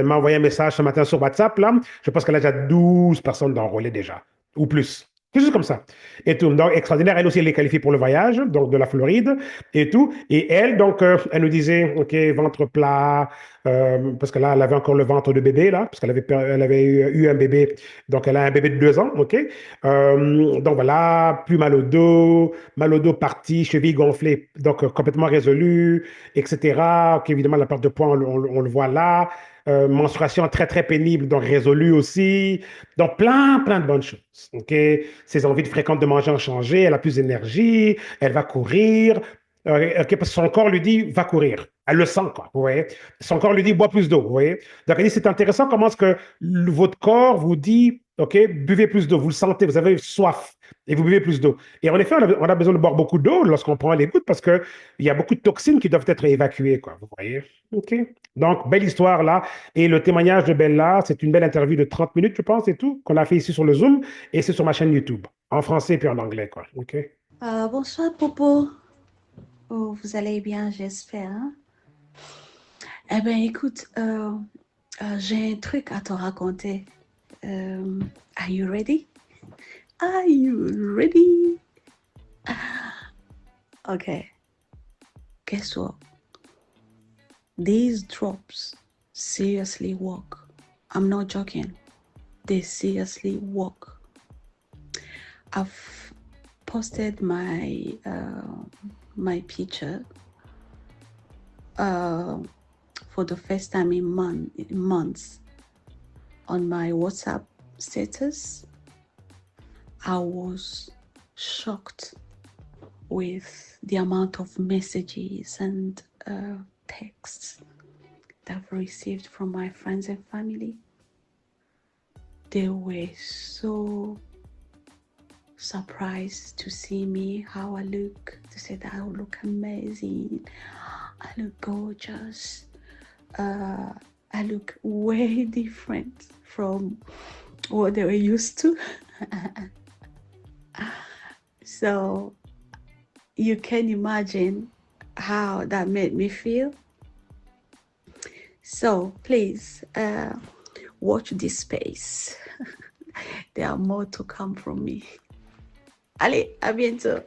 m'a envoyé un message ce matin sur WhatsApp, là. Je pense qu'elle a déjà 12 personnes d'enrôlées déjà. ou plus. Quelque chose comme ça. Et tout. Donc, extraordinaire. Elle aussi, elle est qualifiée pour le voyage, donc de la Floride et tout. Et elle, donc, elle nous disait, OK, ventre plat, parce que là, elle avait encore le ventre de bébé, là, parce elle avait eu un bébé. Donc, elle a un bébé de 2 ans, OK? Donc, voilà, plus mal au dos parti, cheville gonflée, donc complètement résolu, etc. OK, évidemment, la perte de poids, on le voit là. Menstruation très, très pénible, donc résolue aussi. Donc, plein de bonnes choses. OK? Ses envies de fréquentes de manger ont changé. Elle a plus d'énergie. Elle va courir. OK, parce que son corps lui dit, va courir. Elle le sent, quoi. Vous voyez? Son corps lui dit, bois plus d'eau. Vous voyez? Donc, elle dit, c'est intéressant comment est-ce que votre corps vous dit, OK, buvez plus d'eau. Vous le sentez, vous avez soif et vous buvez plus d'eau. Et en effet, on a besoin de boire beaucoup d'eau lorsqu'on prend les gouttes parce qu'il y a beaucoup de toxines qui doivent être évacuées, quoi. Vous voyez? OK? Donc, belle histoire là. Et le témoignage de Bella, c'est une belle interview de 30 minutes, je pense, et tout, qu'on a fait ici sur le Zoom. Et c'est sur ma chaîne YouTube, en français puis en anglais, quoi. OK? Bonsoir, Popo. Oh, vous allez bien, j'espère. Hein? Eh bien, écoute, j'ai un truc à te raconter. Are you ready? Are you ready? Okay. Guess what? These drops seriously work. I'm not joking. They seriously work. I've posted my my picture for the first time in months on my WhatsApp status. I was shocked with the amount of messages and texts that I've received from my friends and family. They were so surprised to see me, how I look, to say that I look amazing, I look gorgeous, I look way different from what they were used to. So you can imagine how that made me feel. So please watch this space. There are more to come from me. Allez, à bientôt.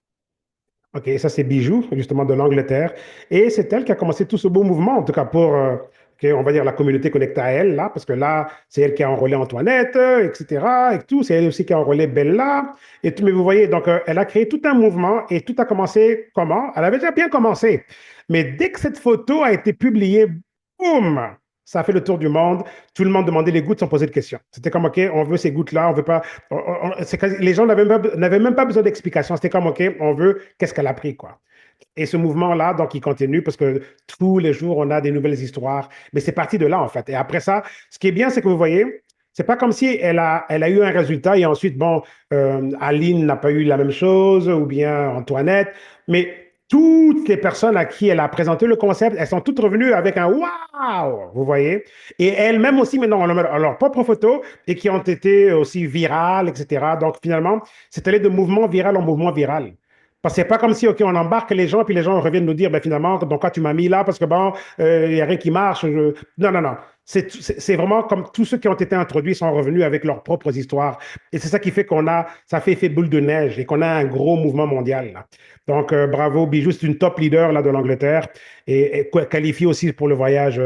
OK, ça c'est Bijou, justement de l'Angleterre. Et c'est elle qui a commencé tout ce beau mouvement, en tout cas pour, OK, on va dire, la communauté connectée à elle, là, parce que là, c'est elle qui a enrôlé Antoinette, etc. Et tout. C'est elle aussi qui a enrôlé Bella. Et tout, mais vous voyez, donc, elle a créé tout un mouvement et tout a commencé comment? Elle avait déjà bien commencé. Mais dès que cette photo a été publiée, boum! Ça a fait le tour du monde. Tout le monde demandait les gouttes sans poser de questions. C'était comme, OK, on veut ces gouttes-là, on veut pas. Les gens n'avaient même pas besoin d'explication. C'était comme, OK, on veut, qu'est-ce qu'elle a pris, quoi. Et ce mouvement-là, donc, il continue parce que tous les jours, on a des nouvelles histoires. Mais c'est parti de là, en fait. Et après ça, ce qui est bien, c'est que vous voyez, c'est pas comme si elle a eu un résultat et ensuite, bon, Aline n'a pas eu la même chose ou bien Antoinette, mais toutes les personnes à qui elle a présenté le concept, elles sont toutes revenues avec un waouh, vous voyez, et elles-mêmes aussi maintenant ont leur propre photo et qui ont été aussi virales, etc. Donc finalement, c'est allé de mouvement viral en mouvement viral. Parce que c'est pas comme si, OK, on embarque les gens, puis les gens reviennent nous dire, ben finalement, donc quoi tu m'as mis là, parce que bon, il n'y a rien qui marche. Non, non, non. C'est vraiment comme tous ceux qui ont été introduits sont revenus avec leurs propres histoires. Et c'est ça qui fait ça fait effet boule de neige et qu'on a un gros mouvement mondial, là. Donc, bravo, Bijou, c'est une top leader là, de l'Angleterre et qualifiée aussi pour le voyage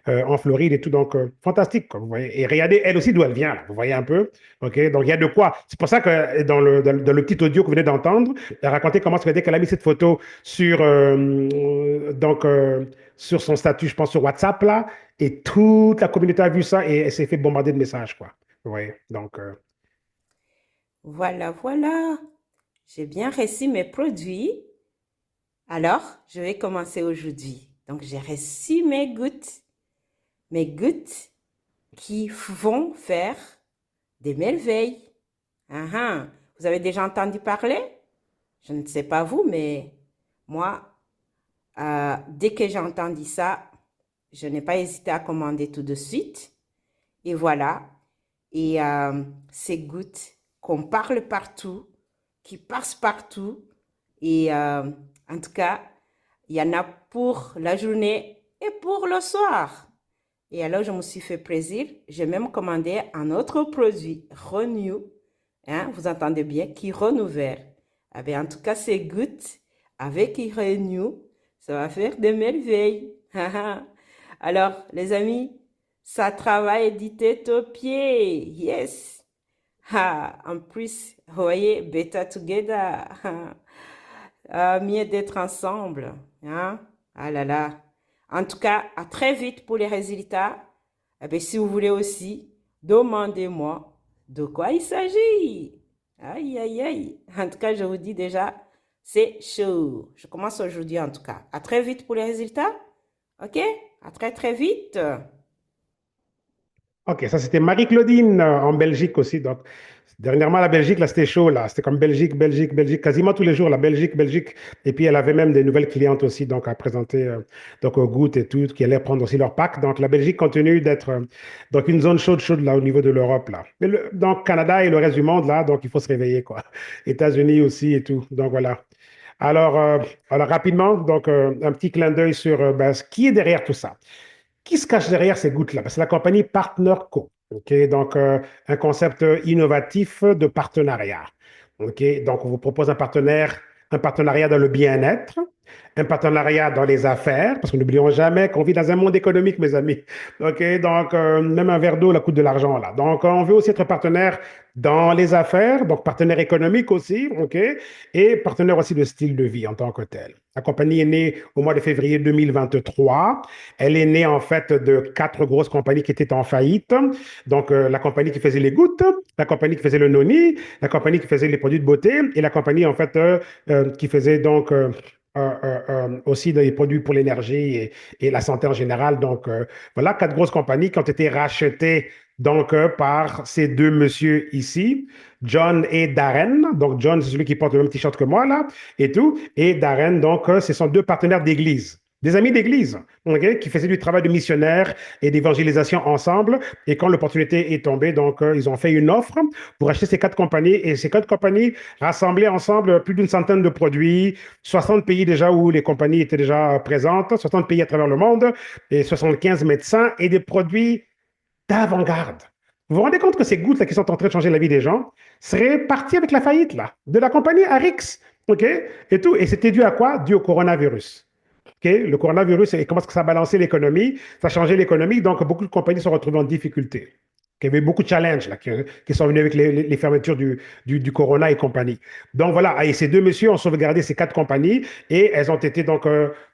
en Floride et tout. Donc, fantastique, quoi, vous voyez. Et regardez, elle aussi, d'où elle vient, là, vous voyez un peu. OK? Donc, il y a de quoi. C'est pour ça que dans le petit audio que vous venez d'entendre, elle racontait comment dès qu'elle a mis cette photo sur, sur son statut, je pense, sur WhatsApp, là, et toute la communauté a vu ça et elle s'est fait bombarder de messages, quoi. Vous voyez? Donc, Voilà, voilà. J'ai bien reçu mes produits. Alors, je vais commencer aujourd'hui. Donc, j'ai reçu mes gouttes qui vont faire des merveilles. Vous avez déjà entendu parler? Je ne sais pas vous, mais moi, dès que j'ai entendu ça, je n'ai pas hésité à commander tout de suite. Et voilà. Et ces gouttes qu'on parle partout, qui passent partout. Et en tout cas, il y en a pour la journée et pour le soir. Et alors, je me suis fait plaisir. J'ai même commandé un autre produit, Renew, Hein, vous entendez bien, Kiron ouvert. Ah ben, en tout cas, c'est good. Avec Kiron, ça va faire des merveilles. Alors, les amis, ça travaille du tête aux pieds. Yes. En plus, vous voyez, better together. Mieux d'être ensemble. Hein? Ah là là. En tout cas, à très vite pour les résultats. Eh bien, si vous voulez aussi, demandez-moi de quoi il s'agit. Aïe, aïe, aïe. En tout cas, je vous dis déjà, c'est chaud. Je commence aujourd'hui en tout cas. À très vite pour les résultats. OK? À très, très vite. OK, ça c'était Marie-Claudine en Belgique aussi. Donc, dernièrement, la Belgique, là, c'était chaud, là. C'était comme Belgique, Belgique, Belgique, quasiment tous les jours, la Belgique, Belgique. Et puis, elle avait même des nouvelles clientes aussi, donc à présenter donc au Gouttes et tout, qui allaient prendre aussi leur pack. Donc, la Belgique continue d'être donc une zone chaude, chaude, là, au niveau de l'Europe, là. Mais donc, Canada et le reste du monde, là, donc il faut se réveiller, quoi. États-Unis aussi et tout. Donc, voilà. Alors, alors rapidement, donc un petit clin d'œil sur ben, ce qui est derrière tout ça. Qui se cache derrière ces gouttes-là? Ben, c'est la compagnie Partner Co. OK? Donc, un concept innovatif de partenariat. OK? Donc, on vous propose un partenariat dans le bien-être, un partenariat dans les affaires, parce que n'oublions jamais qu'on vit dans un monde économique, mes amis. OK? Donc, même un verre d'eau, la coûte de l'argent, là. Donc, on veut aussi être partenaire dans les affaires, donc partenaire économique aussi, OK? Et partenaire aussi de style de vie en tant que tel. La compagnie est née au mois de février 2023. Elle est née en fait de quatre grosses compagnies qui étaient en faillite. Donc, la compagnie qui faisait les gouttes, la compagnie qui faisait le noni, la compagnie qui faisait les produits de beauté et la compagnie en fait qui faisait donc aussi des produits pour l'énergie et la santé en général. Donc, voilà, quatre grosses compagnies qui ont été rachetées donc par ces deux messieurs ici, John et Darren. Donc, John, c'est celui qui porte le même t-shirt que moi, là, et tout. Et Darren, donc, ce sont deux partenaires d'église. Des amis d'église, okay, qui faisaient du travail de missionnaire et d'évangélisation ensemble. Et quand l'opportunité est tombée, donc, ils ont fait une offre pour acheter ces quatre compagnies. Et ces quatre compagnies rassemblaient ensemble plus d'une centaine de produits, 60 pays déjà où les compagnies étaient déjà présentes, 60 pays à travers le monde, et 75 médecins et des produits d'avant-garde. Vous vous rendez compte que ces gouttes-là qui sont en train de changer la vie des gens seraient parties avec la faillite là, de la compagnie Arix, OK? Et tout. Et c'était dû à quoi? Dû au coronavirus. Okay? Le coronavirus, et comment est-ce que ça a balancé l'économie? Ça a changé l'économie, donc beaucoup de compagnies se sont retrouvées en difficulté. Il y avait beaucoup de challenges là, qui sont venus avec les fermetures du Corona et compagnie. Donc voilà, et ces deux messieurs ont sauvegardé ces quatre compagnies et elles ont été donc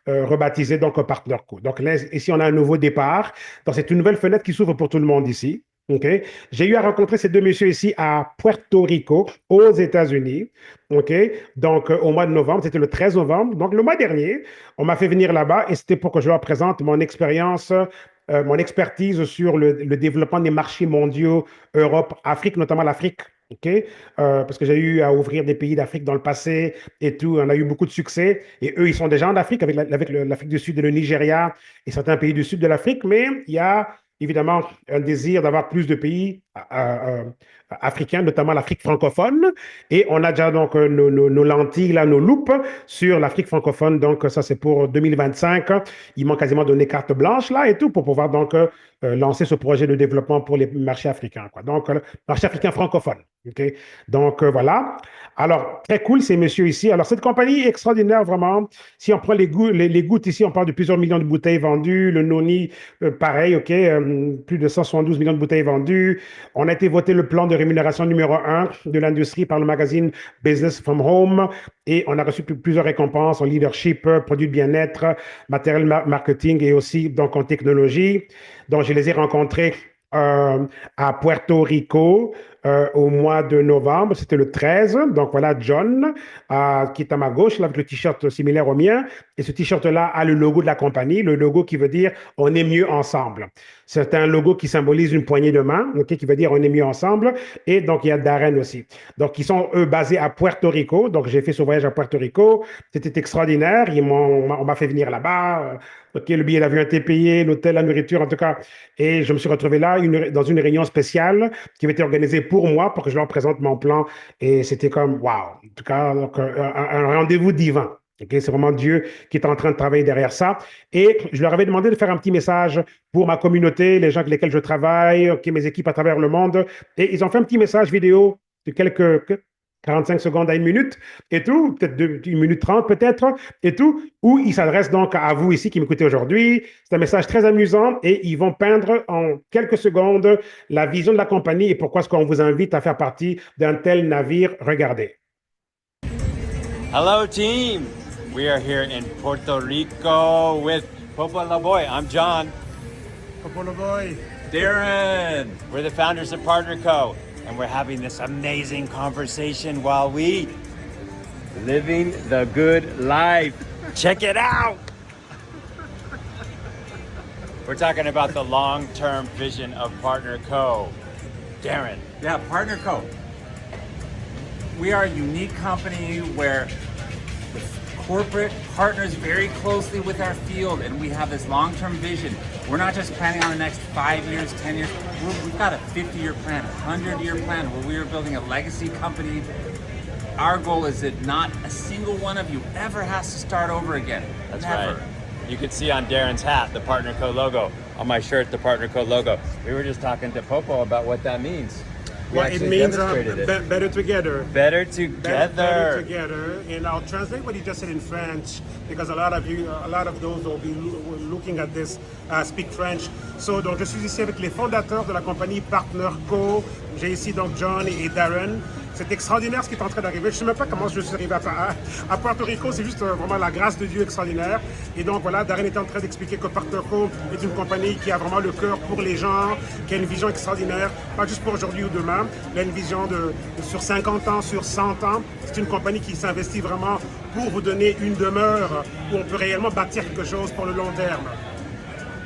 rebaptisées donc Partner Co. Donc là, ici, on a un nouveau départ. Donc c'est une nouvelle fenêtre qui s'ouvre pour tout le monde ici. Okay? J'ai eu à rencontrer ces deux messieurs ici à Puerto Rico, aux États-Unis. Okay? Donc, au mois de novembre, c'était le 13 novembre. Donc, le mois dernier, on m'a fait venir là-bas et c'était pour que je leur présente mon expérience, mon expertise sur le développement des marchés mondiaux, Europe, Afrique, notamment l'Afrique. Okay? Parce que j'ai eu à ouvrir des pays d'Afrique dans le passé et tout. On a eu beaucoup de succès. Et eux, ils sont déjà en Afrique avec l'Afrique du Sud et le Nigeria et certains pays du sud de l'Afrique. Mais il y a évidemment un désir d'avoir plus de pays africains, notamment l'Afrique francophone. Et on a déjà donc nos lentilles, là, nos loupes sur l'Afrique francophone. Donc, ça, c'est pour 2025. Ils m'ont quasiment donné carte blanche, là, et tout, pour pouvoir donc lancer ce projet de développement pour les marchés africains, quoi. Donc, marché africain francophone. OK? Donc, voilà. Alors, très cool, ces messieurs ici. Alors, cette compagnie est extraordinaire, vraiment. Si on prend les gouttes ici, on parle de plusieurs millions de bouteilles vendues. Le noni, pareil, OK? Plus de 172 millions de bouteilles vendues. On a été voté le plan de rémunération numéro un de l'industrie par le magazine Business from Home et on a reçu plusieurs récompenses en leadership, produits de bien-être, matériel marketing et aussi donc en technologie. Donc, je les ai rencontrés à Puerto Rico au mois de novembre, c'était le 13. Donc voilà, John, qui est à ma gauche, là, avec le t-shirt similaire au mien. Et ce t-shirt-là a le logo de la compagnie, le logo qui veut dire on est mieux ensemble. C'est un logo qui symbolise une poignée de main, okay, qui veut dire on est mieux ensemble. Et donc, il y a Darren aussi. Donc, ils sont, eux, basés à Puerto Rico. Donc, j'ai fait ce voyage à Puerto Rico. C'était extraordinaire. On m'a fait venir là-bas. OK, le billet d'avion a été payé, l'hôtel, la nourriture, en tout cas. Et je me suis retrouvé là dans une réunion spéciale qui avait été organisée pour moi, pour que je leur présente mon plan. Et c'était comme, waouh, en tout cas, donc, un rendez-vous divin. Okay, c'est vraiment Dieu qui est en train de travailler derrière ça. Et je leur avais demandé de faire un petit message pour ma communauté, les gens avec lesquels je travaille, okay, mes équipes à travers le monde. Et ils ont fait un petit message vidéo de quelques 45 secondes à une minute et tout, peut-être 1 minute 30 peut-être et tout, où ils s'adressent donc à vous ici qui m'écoutez aujourd'hui. C'est un message très amusant et ils vont peindre en quelques secondes la vision de la compagnie et pourquoi est-ce qu'on vous invite à faire partie d'un tel navire. Regardez. Hello, team. We are here in Puerto Rico with Popo Laboy. I'm John. Popolo Boy. Darren. We're the founders of Partner Co. And we're having this amazing conversation while we living the good life. Check it out. We're talking about the long-term vision of Partner Co. Darren. Yeah, Partner Co. We are a unique company where the corporate partners very closely with our field, and we have this long-term vision. We're not just planning on the next 5 years, 10 years. We've got a 50-year plan, a 100-year plan where we are building a legacy company. Our goal is that not a single one of you ever has to start over again. That's Never. right. You can see on Darren's hat the Partner Co logo. On my shirt, the Partner Co logo. We were just talking to Popo about what that means. We Well, it actually means demonstrated it. better together. Better together. Better together. And I'll translate what you just said in French because a lot of those will be looking at this speak French. So, donc, je suis ici avec les fondateurs de la compagnie Partner Co. J'ai ici donc John et Darren. C'est extraordinaire ce qui est en train d'arriver. Je ne sais même pas comment je suis arrivé à Puerto Rico. C'est juste vraiment la grâce de Dieu extraordinaire. Et donc voilà, Darren était en train d'expliquer que Partner Co est une compagnie qui a vraiment le cœur pour les gens, qui a une vision extraordinaire, pas juste pour aujourd'hui ou demain. Il a une vision sur 50 ans, sur 100 ans. C'est une compagnie qui s'investit vraiment pour vous donner une demeure où on peut réellement bâtir quelque chose pour le long terme.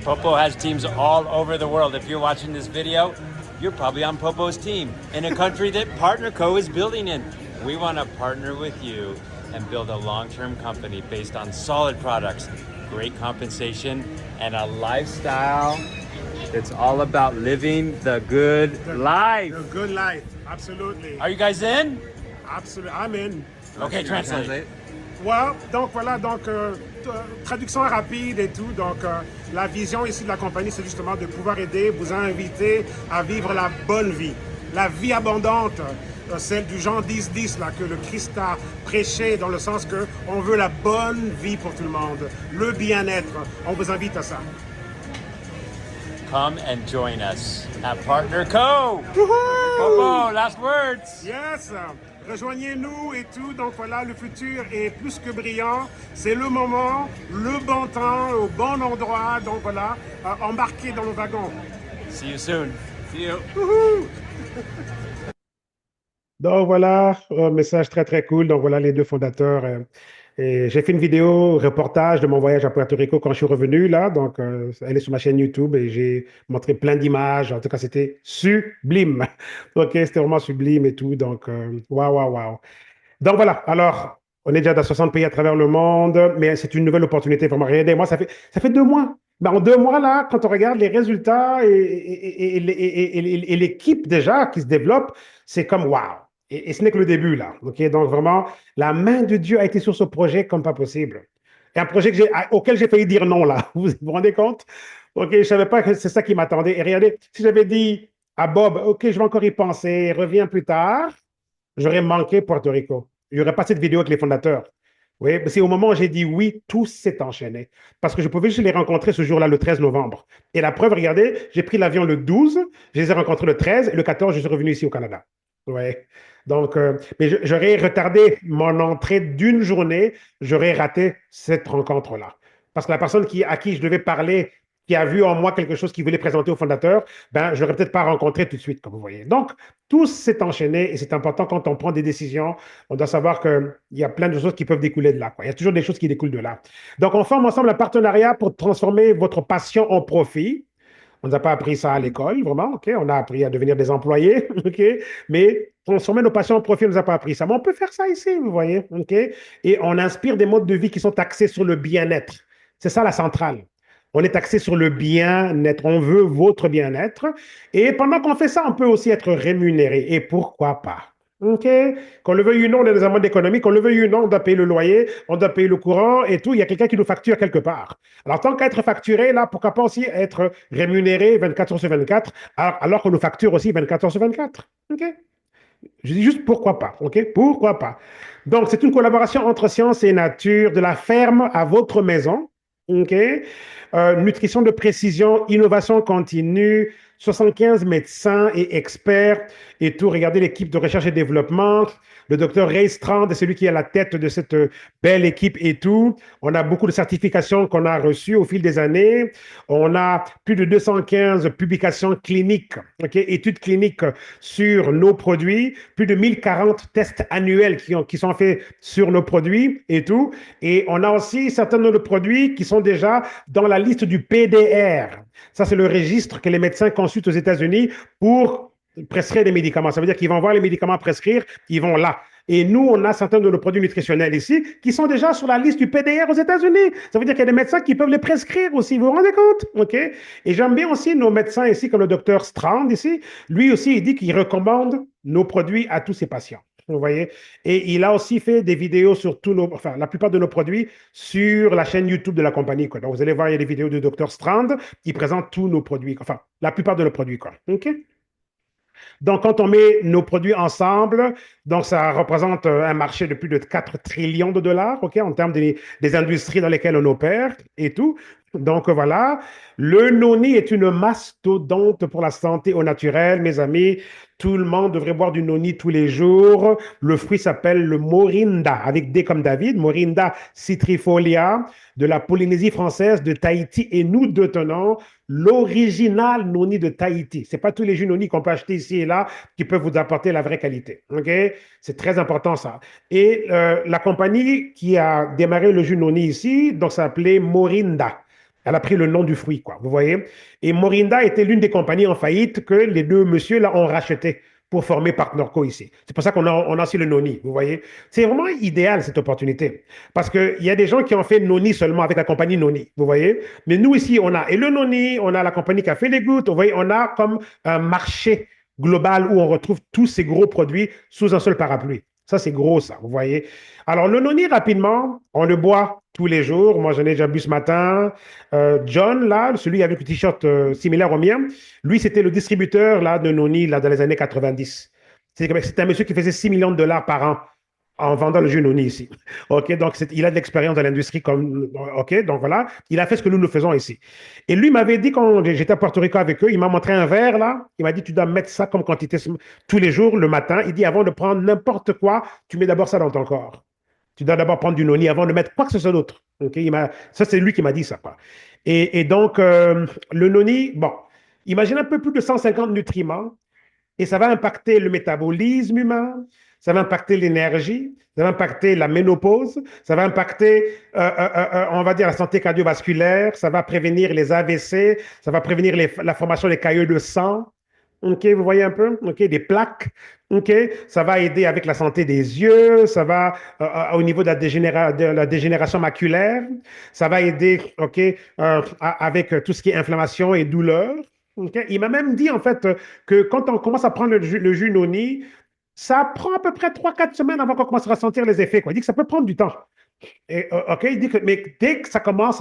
Popo has teams all over the world. If you're watching this video, you're probably on Popo's team in a country that Partner Co is building in. We want to partner with you and build a long-term company based on solid products, great compensation, and a lifestyle that's all about living the good life. The good life, absolutely. Are you guys in? Absolutely, I'm in. Okay, translate. Ouais, donc voilà, traduction rapide et tout. Donc, la vision ici de la compagnie, c'est justement de pouvoir aider, vous inviter à vivre la bonne vie, la vie abondante, celle du Jean 10-10 là, que le Christ a prêché dans le sens que on veut la bonne vie pour tout le monde, le bien-être. On vous invite à ça. Come and join us at Partner Co. Woohoo! Popo, last words. Yes! Rejoignez-nous et tout. Donc voilà, le futur est plus que brillant. C'est le moment, le bon temps, au bon endroit. Donc voilà, embarquez dans le wagon. See you soon. See you. Woohoo! Donc voilà, un message très très cool. Donc voilà les deux fondateurs. Et j'ai fait une vidéo reportage de mon voyage à Puerto Rico quand je suis revenu là. Donc elle est sur ma chaîne YouTube et j'ai montré plein d'images. En tout cas, c'était sublime. Ok, c'était vraiment sublime et tout. Donc waouh, waouh, waouh. Donc voilà, alors on est déjà dans 60 pays à travers le monde, mais c'est une nouvelle opportunité vraiment. Regardez, moi, ça fait 2 mois. Ben, en 2 mois, là, quand on regarde les résultats et l'équipe déjà qui se développe, c'est comme waouh. Et ce n'est que le début, là. Ok, donc vraiment, la main de Dieu a été sur ce projet comme pas possible. Et un projet auquel j'ai failli dire non, là. Vous vous rendez compte? Ok, je ne savais pas que c'est ça qui m'attendait. Et regardez, si j'avais dit à Bob, ok, je vais encore y penser, reviens plus tard, j'aurais manqué Puerto Rico. Il n'y aurait pas cette vidéo avec les fondateurs. Oui, c'est au moment où j'ai dit oui, tout s'est enchaîné. Parce que je pouvais juste les rencontrer ce jour-là, le 13 novembre. Et la preuve, regardez, j'ai pris l'avion le 12, je les ai rencontrés le 13, et le 14, je suis revenu ici au Canada. Ouais. Donc, mais j'aurais retardé mon entrée d'une journée, j'aurais raté cette rencontre-là. Parce que la personne à qui je devais parler, qui a vu en moi quelque chose qu'il voulait présenter au fondateur, ben, je l'aurais peut-être pas rencontré tout de suite, comme vous voyez. Donc, tout s'est enchaîné et c'est important quand on prend des décisions, on doit savoir qu'il y a plein de choses qui peuvent découler de là, quoi. Il y a toujours des choses qui découlent de là. Donc, on forme ensemble un partenariat pour transformer votre passion en profit. On n'a pas appris ça à l'école, vraiment, OK? On a appris à devenir des employés, OK? Mais transformer nos passions en profit, on ne nous a pas appris ça. Mais on peut faire ça ici, vous voyez, OK? Et on inspire des modes de vie qui sont axés sur le bien-être. C'est ça la centrale. On est axé sur le bien-être. On veut votre bien-être. Et pendant qu'on fait ça, on peut aussi être rémunéré. Et pourquoi pas? OK? Qu'on le veuille ou non, on est dans un monde économique. Qu'on le veuille ou non, on doit payer le loyer, on doit payer le courant et tout. Il y a quelqu'un qui nous facture quelque part. Alors, tant qu'à être facturé, là, pourquoi pas aussi être rémunéré 24 heures sur 24, alors qu'on nous facture aussi 24 heures sur 24. OK? Je dis juste pourquoi pas, OK? Pourquoi pas? Donc, c'est une collaboration entre science et nature, de la ferme à votre maison, OK? Nutrition de précision, innovation continue, 75 médecins et experts et tout. Regardez l'équipe de recherche et développement. Le docteur Ray Strand est celui qui est à la tête de cette belle équipe et tout. On a beaucoup de certifications qu'on a reçues au fil des années. On a plus de 215 publications cliniques, OK, études cliniques sur nos produits, plus de 1040 tests annuels qui sont faits sur nos produits et tout. Et on a aussi certains de nos produits qui sont déjà dans la liste du PDR. Ça, c'est le registre que les médecins consultent aux États-Unis pour prescrire des médicaments. Ça veut dire qu'ils vont voir les médicaments à prescrire, ils vont là. Et nous, on a certains de nos produits nutritionnels ici qui sont déjà sur la liste du PDR aux États-Unis. Ça veut dire qu'il y a des médecins qui peuvent les prescrire aussi. Vous vous rendez compte? OK? Et j'aime bien aussi nos médecins ici, comme le docteur Strand ici. Lui aussi, il dit qu'il recommande nos produits à tous ses patients. Vous voyez? Et il a aussi fait des vidéos sur enfin, la plupart de nos produits sur la chaîne YouTube de la compagnie, quoi. Donc, vous allez voir, il y a des vidéos de Dr. Strand qui présentent tous nos produits, enfin, la plupart de nos produits, quoi. OK? Donc, quand on met nos produits ensemble, donc ça représente un marché de plus de 4 trillions de dollars, OK, en termes des industries dans lesquelles on opère et tout. Donc, voilà. Le noni est une mastodonte pour la santé au naturel, mes amis. Tout le monde devrait boire du noni tous les jours. Le fruit s'appelle le morinda, avec D comme David, Morinda citrifolia, de la Polynésie française, de Tahiti. Et nous détenons l'original noni de Tahiti. Ce n'est pas tous les jus noni qu'on peut acheter ici et là qui peuvent vous apporter la vraie qualité. OK? C'est très important, ça. Et la compagnie qui a démarré le jus noni ici, donc ça s'appelait Morinda. Elle a pris le nom du fruit, quoi. Vous voyez? Et Morinda était l'une des compagnies en faillite que les deux messieurs là ont racheté pour former Partnerco ici. C'est pour ça on a aussi le noni, vous voyez? C'est vraiment idéal, cette opportunité. Parce qu'il y a des gens qui ont fait noni seulement avec la compagnie noni, vous voyez? Mais nous ici, on a et le noni, on a la compagnie qui a fait les gouttes, vous voyez? On a comme un marché global où on retrouve tous ces gros produits sous un seul parapluie. Ça, c'est gros, ça, vous voyez. Alors, le noni, rapidement, on le boit tous les jours. Moi, j'en ai déjà bu ce matin. John, là, celui avec le t-shirt similaire au mien, lui, c'était le distributeur là, de noni là, dans les années 90. C'était un monsieur qui faisait 6 millions de dollars par an en vendant le jus noni ici. OK, donc il a de l'expérience dans l'industrie comme OK, donc voilà, il a fait ce que nous faisons ici. Et lui m'avait dit quand j'étais à Porto Rico avec eux, il m'a montré un verre là, il m'a dit tu dois mettre ça comme quantité tous les jours le matin, il dit avant de prendre n'importe quoi, tu mets d'abord ça dans ton corps. Tu dois d'abord prendre du noni avant de mettre quoi que ce soit d'autre. OK, ça c'est lui qui m'a dit ça quoi. Et donc le noni, bon, imagine un peu plus de 150 nutriments et ça va impacter le métabolisme humain, ça va impacter l'énergie, ça va impacter la ménopause, ça va impacter, on va dire, la santé cardiovasculaire, ça va prévenir les AVC, ça va prévenir la formation des caillots de sang. OK, vous voyez un peu? OK, des plaques. OK, ça va aider avec la santé des yeux, ça va au niveau de la dégénération maculaire, ça va aider, OK, avec tout ce qui est inflammation et douleur. OK. Il m'a même dit, en fait, que quand on commence à prendre le jus noni, ça prend à peu près 3 4 semaines avant qu'on commence à ressentir les effets, quoi. Il dit que ça peut prendre du temps. Et, OK, il dit que, mais dès que ça commence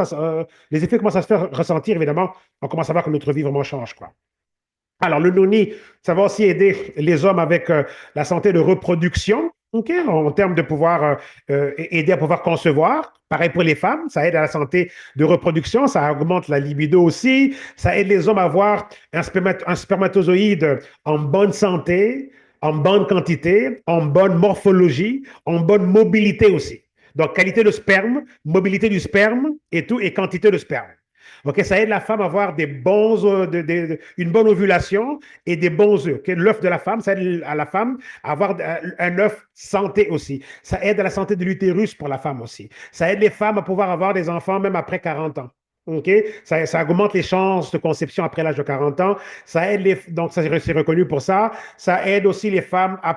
les effets commencent à se faire ressentir, évidemment, on commence à voir que notre vie vraiment change, quoi. Alors, le noni, ça va aussi aider les hommes avec la santé de reproduction, OK, en termes de pouvoir aider à pouvoir concevoir. Pareil pour les femmes, ça aide à la santé de reproduction, ça augmente la libido aussi, ça aide les hommes à avoir un spermatozoïde en bonne santé, en bonne quantité, en bonne morphologie, en bonne mobilité aussi. Donc, qualité de sperme, mobilité du sperme et tout, et quantité de sperme. OK, ça aide la femme à avoir une bonne ovulation et des bons œufs. Okay? L'œuf de la femme, ça aide à la femme à avoir un œuf santé aussi. Ça aide à la santé de l'utérus pour la femme aussi. Ça aide les femmes à pouvoir avoir des enfants même après 40 ans. OK? Ça augmente les chances de conception après l'âge de 40 ans. Ça aide donc, c'est reconnu pour ça. Ça aide aussi les femmes à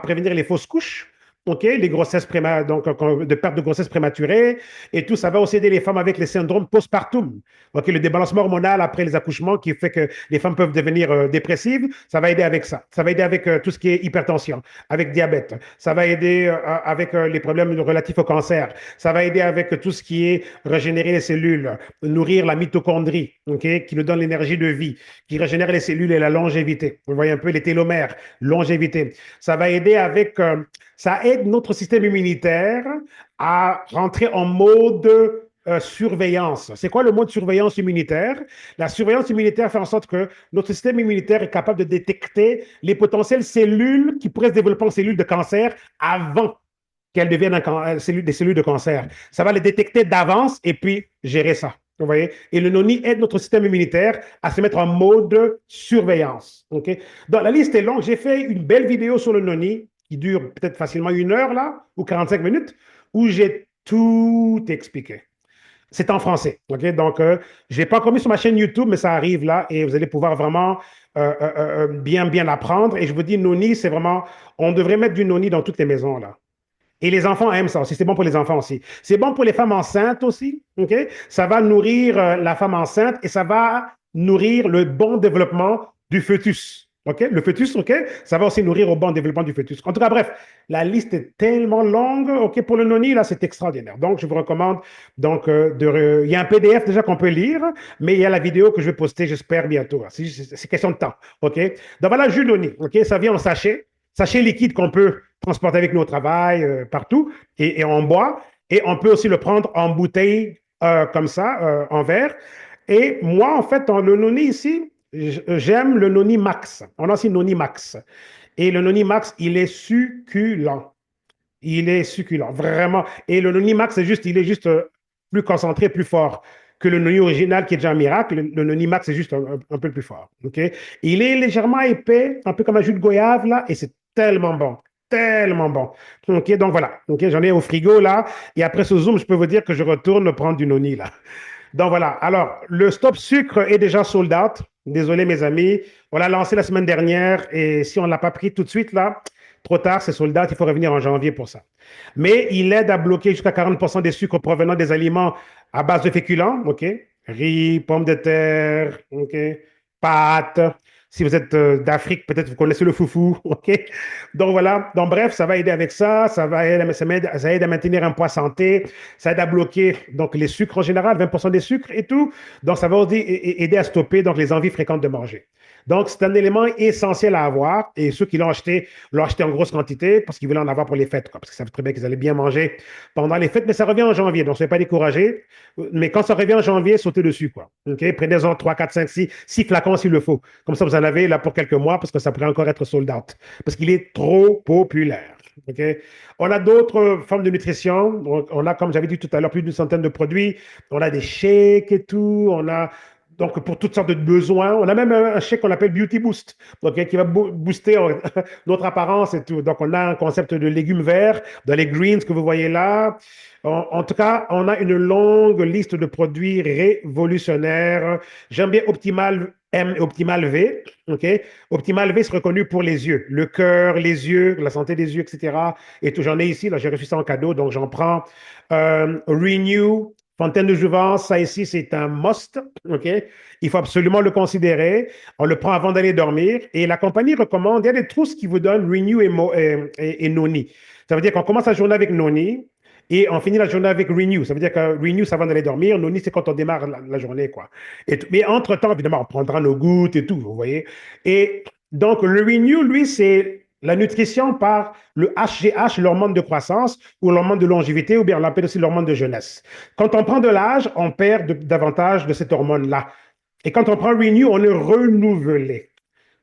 prévenir les fausses couches. OK, les grossesses donc, de perte de grossesse prématurée et tout. Ça va aussi aider les femmes avec les syndromes postpartum. OK, le débalancement hormonal après les accouchements qui fait que les femmes peuvent devenir dépressives. Ça va aider avec ça. Ça va aider avec tout ce qui est hypertension, avec diabète. Ça va aider avec les problèmes relatifs au cancer. Ça va aider avec tout ce qui est régénérer les cellules, nourrir la mitochondrie, OK, qui nous donne l'énergie de vie, qui régénère les cellules et la longévité. Vous voyez un peu les télomères, longévité. Ça va aider avec ça aide notre système immunitaire à rentrer en mode surveillance. C'est quoi le mode surveillance immunitaire? La surveillance immunitaire fait en sorte que notre système immunitaire est capable de détecter les potentielles cellules qui pourraient se développer en cellules de cancer avant qu'elles deviennent des cellules de cancer. Ça va les détecter d'avance et puis gérer ça. Vous voyez? Et le noni aide notre système immunitaire à se mettre en mode surveillance. OK? Donc, la liste est longue. J'ai fait une belle vidéo sur le noni qui dure peut-être facilement 1 heure là, ou 45 minutes, où j'ai tout expliqué. C'est en français. OK? Donc, je ne l'ai pas encore mis sur ma chaîne YouTube, mais ça arrive là et vous allez pouvoir vraiment bien l'apprendre. Et je vous dis, noni, c'est vraiment, on devrait mettre du noni dans toutes les maisons là. Et les enfants aiment ça aussi. C'est bon pour les enfants aussi. C'est bon pour les femmes enceintes aussi. OK? Ça va nourrir la femme enceinte et ça va nourrir le bon développement du fœtus. OK? Le fœtus, OK? Ça va aussi nourrir au bon développement du fœtus. En tout cas, bref, la liste est tellement longue. OK? Pour le noni, là, c'est extraordinaire. Donc, je vous recommande. Donc, il y a un PDF déjà qu'on peut lire, mais il y a la vidéo que je vais poster, j'espère, bientôt. C'est question de temps. OK? Donc, voilà, jus noni. OK? Ça vient en sachet liquide qu'on peut transporter avec nous au travail, partout, et on boit. Et on peut aussi le prendre en bouteille comme ça, en verre. Et moi, en fait, le noni ici, j'aime le noni max. On a aussi noni max. Et le noni max, il est succulent. Il est succulent, vraiment. Et le noni max, il est juste plus concentré, plus fort que le noni original qui est déjà un miracle. Le noni max est juste un peu plus fort. OK? Il est légèrement épais, un peu comme un jus de goyave, là, et c'est tellement bon. Tellement bon. OK, donc voilà. OK, j'en ai au frigo, là. Et après ce Zoom, je peux vous dire que je retourne prendre du noni, là. Donc voilà. Alors, le stop sucre est déjà sold out. Désolé, mes amis. On l'a lancé la semaine dernière et si on ne l'a pas pris tout de suite, là, trop tard, c'est sold out. Il faut revenir en janvier pour ça. Mais il aide à bloquer jusqu'à 40% des sucres provenant des aliments à base de féculents. OK? Riz, pommes de terre, OK? Pâtes. Si vous êtes d'Afrique, peut-être vous connaissez le foufou, OK? Donc voilà, donc bref, ça va aider avec ça, ça aide à maintenir un poids santé, ça aide à bloquer donc les sucres en général, 20% des sucres et tout. Donc ça va aussi aider à stopper donc les envies fréquentes de manger. Donc c'est un élément essentiel à avoir et ceux qui l'ont acheté en grosse quantité parce qu'ils voulaient en avoir pour les fêtes, quoi, parce qu'ils savent très bien qu'ils allaient bien manger pendant les fêtes, mais ça revient en janvier, donc ne soyez pas découragés. Mais quand ça revient en janvier, sautez dessus, quoi. OK? Prenez-en 3, 4, 5, 6 flacons s'il le faut. Comme ça, vous en avez là pour quelques mois parce que ça pourrait encore être sold out. Parce qu'il est trop populaire. OK? On a d'autres formes de nutrition. Donc, on a, comme j'avais dit tout à l'heure, plus d'une centaine de produits. On a des shakes et tout. On a donc pour toutes sortes de besoins. On a même un shake qu'on appelle Beauty Boost, donc, qui va booster notre apparence et tout. Donc, on a un concept de légumes verts dans les greens que vous voyez là. En tout cas, on a une longue liste de produits révolutionnaires. J'aime bien Optimal M et Optimal V. OK? Optimal V, c'est reconnu pour les yeux, le cœur, les yeux, la santé des yeux, etc. Et tout, j'en ai ici. Là, j'ai reçu ça en cadeau, donc j'en prends. Renew, Fontaine de Jouvence, ça ici, c'est un must. OK? Il faut absolument le considérer. On le prend avant d'aller dormir. Et la compagnie recommande, il y a des trousses qui vous donnent Renew et Noni. Ça veut dire qu'on commence la journée avec Noni. Et on finit la journée avec Renew. Ça veut dire que Renew, c'est avant d'aller dormir. Noni, c'est quand on démarre la journée, quoi. Mais entre-temps, évidemment, on prendra nos gouttes et tout, vous voyez. Et donc, le Renew, lui, c'est la nutrition par le HGH, l'hormone de croissance, ou l'hormone de longévité, ou bien on l'appelle aussi l'hormone de jeunesse. Quand on prend de l'âge, on perd davantage de cette hormone-là. Et quand on prend Renew, on est renouvelé.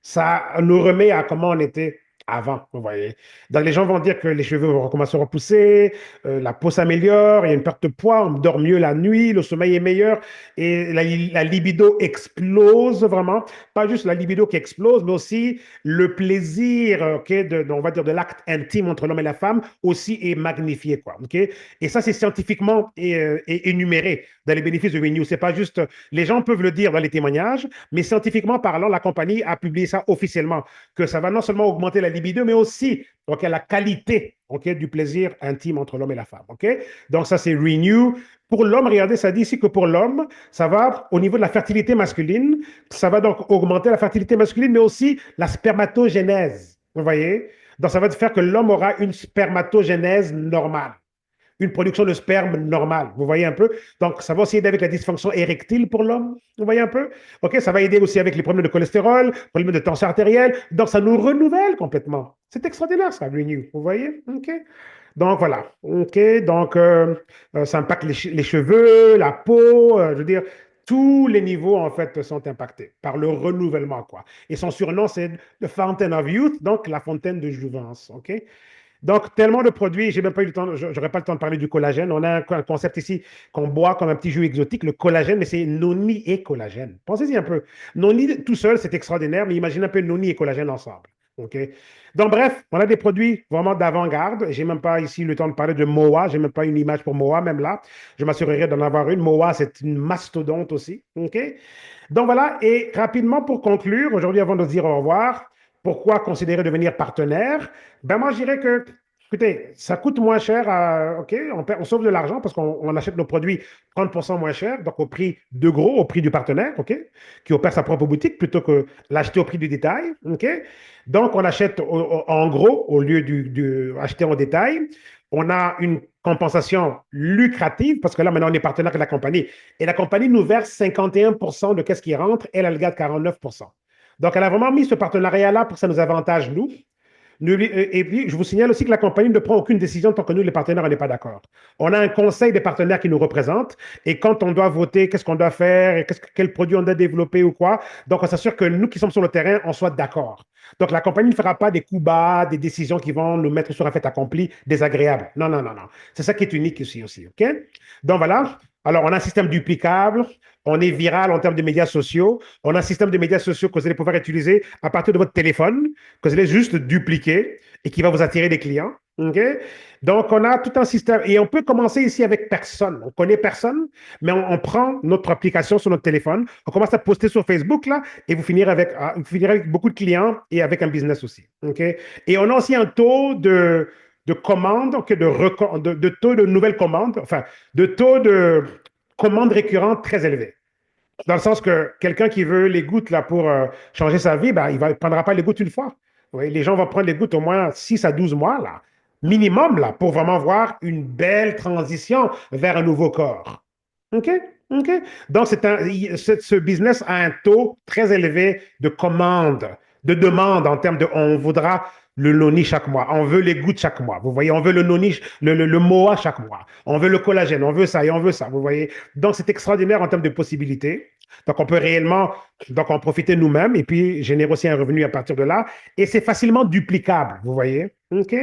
Ça nous remet à comment on était avant, vous voyez. Donc, les gens vont dire que les cheveux vont recommencer à repousser, la peau s'améliore, il y a une perte de poids, on dort mieux la nuit, le sommeil est meilleur et la libido explose vraiment. Pas juste la libido qui explose, mais aussi le plaisir, on va dire de l'acte intime entre l'homme et la femme aussi est magnifié, quoi. OK? Et ça, c'est scientifiquement énuméré dans les bénéfices de Renew. C'est pas juste, les gens peuvent le dire dans les témoignages, mais scientifiquement parlant, la compagnie a publié ça officiellement, que ça va non seulement augmenter la libido, mais aussi donc, la qualité du plaisir intime entre l'homme et la femme. Donc, ça, c'est Renew. Pour l'homme, regardez, ça dit ici que pour l'homme, ça va au niveau de la fertilité masculine, ça va donc augmenter la fertilité masculine, mais aussi la spermatogénèse. Vous voyez? Donc, ça va faire que l'homme aura une spermatogénèse normale, une production de sperme normale. Vous voyez un peu? Donc, ça va aussi aider avec la dysfonction érectile pour l'homme. Vous voyez un peu? OK, ça va aider aussi avec les problèmes de cholestérol, problèmes de tension artérielle. Donc, ça nous renouvelle complètement. C'est extraordinaire, ça, Renew. Vous voyez? OK? Donc, voilà. OK, donc, ça impacte les cheveux, la peau, je veux dire, tous les niveaux, en fait, sont impactés par le renouvellement, quoi. Et son surnom, c'est The Fountain of Youth, donc la fontaine de jouvence. OK? Donc, tellement de produits, j'ai même pas eu le temps, j'aurais pas le temps de parler du collagène. On a un concept ici qu'on boit comme un petit jus exotique, le collagène, mais c'est noni et collagène. Pensez-y un peu. Noni tout seul, c'est extraordinaire, mais imaginez un peu noni et collagène ensemble. OK? Donc, bref, on a des produits vraiment d'avant-garde. J'ai même pas ici le temps de parler de MOA. J'ai même pas une image pour MOA, même là. Je m'assurerai d'en avoir une. MOA, c'est une mastodonte aussi. OK? Donc, voilà. Et rapidement, pour conclure, aujourd'hui, avant de dire au revoir, pourquoi considérer devenir partenaire? Ben moi, je dirais que, écoutez, ça coûte moins cher, OK, on sauve de l'argent parce qu'on achète nos produits 30% moins cher, donc au prix de gros, au prix du partenaire, OK, qui opère sa propre boutique plutôt que l'acheter au prix du détail, OK. Donc, on achète en gros au lieu acheter en détail. On a une compensation lucrative parce que là, maintenant, on est partenaire avec la compagnie. Et la compagnie nous verse 51% de ce qui rentre, elle garde 49%. Donc, elle a vraiment mis ce partenariat-là pour que ça nous avantage, nous. Et puis, je vous signale aussi que la compagnie ne prend aucune décision tant que nous, les partenaires, on n'est pas d'accord. On a un conseil des partenaires qui nous représente et quand on doit voter, qu'est-ce qu'on doit faire, quel produit on doit développer ou quoi, donc on s'assure que nous qui sommes sur le terrain, on soit d'accord. Donc, la compagnie ne fera pas des coups bas, des décisions qui vont nous mettre sur un fait accompli désagréable. Non, non, non, non. C'est ça qui est unique ici aussi, OK? Donc, voilà. Alors, on a un système duplicable, on est viral en termes de médias sociaux, on a un système de médias sociaux que vous allez pouvoir utiliser à partir de votre téléphone, que vous allez juste dupliquer et qui va vous attirer des clients. Okay? Donc, on a tout un système et on peut commencer ici avec personne. On connaît personne, mais on prend notre application sur notre téléphone, on commence à poster sur Facebook là et vous finirez avec beaucoup de clients et avec un business aussi. Okay? Et on a aussi un taux de commandes, de taux de nouvelles commandes, enfin, de taux de commandes récurrentes très élevé. Dans le sens que quelqu'un qui veut les gouttes là, pour changer sa vie, ben, il ne prendra pas les gouttes une fois. Oui, les gens vont prendre les gouttes au moins 6 à 12 mois, là, minimum, là, pour vraiment voir une belle transition vers un nouveau corps. OK? OK? Donc, ce business a un taux très élevé de commandes, de demandes en termes de on voudra le noni chaque mois, on veut les gouttes chaque mois. Vous voyez, on veut le noni, le MOA chaque mois, on veut le collagène, on veut ça et on veut ça. Vous voyez, donc c'est extraordinaire en termes de possibilités. Donc on peut réellement en profiter nous-mêmes et puis générer aussi un revenu à partir de là. Et c'est facilement duplicable. Vous voyez, ok.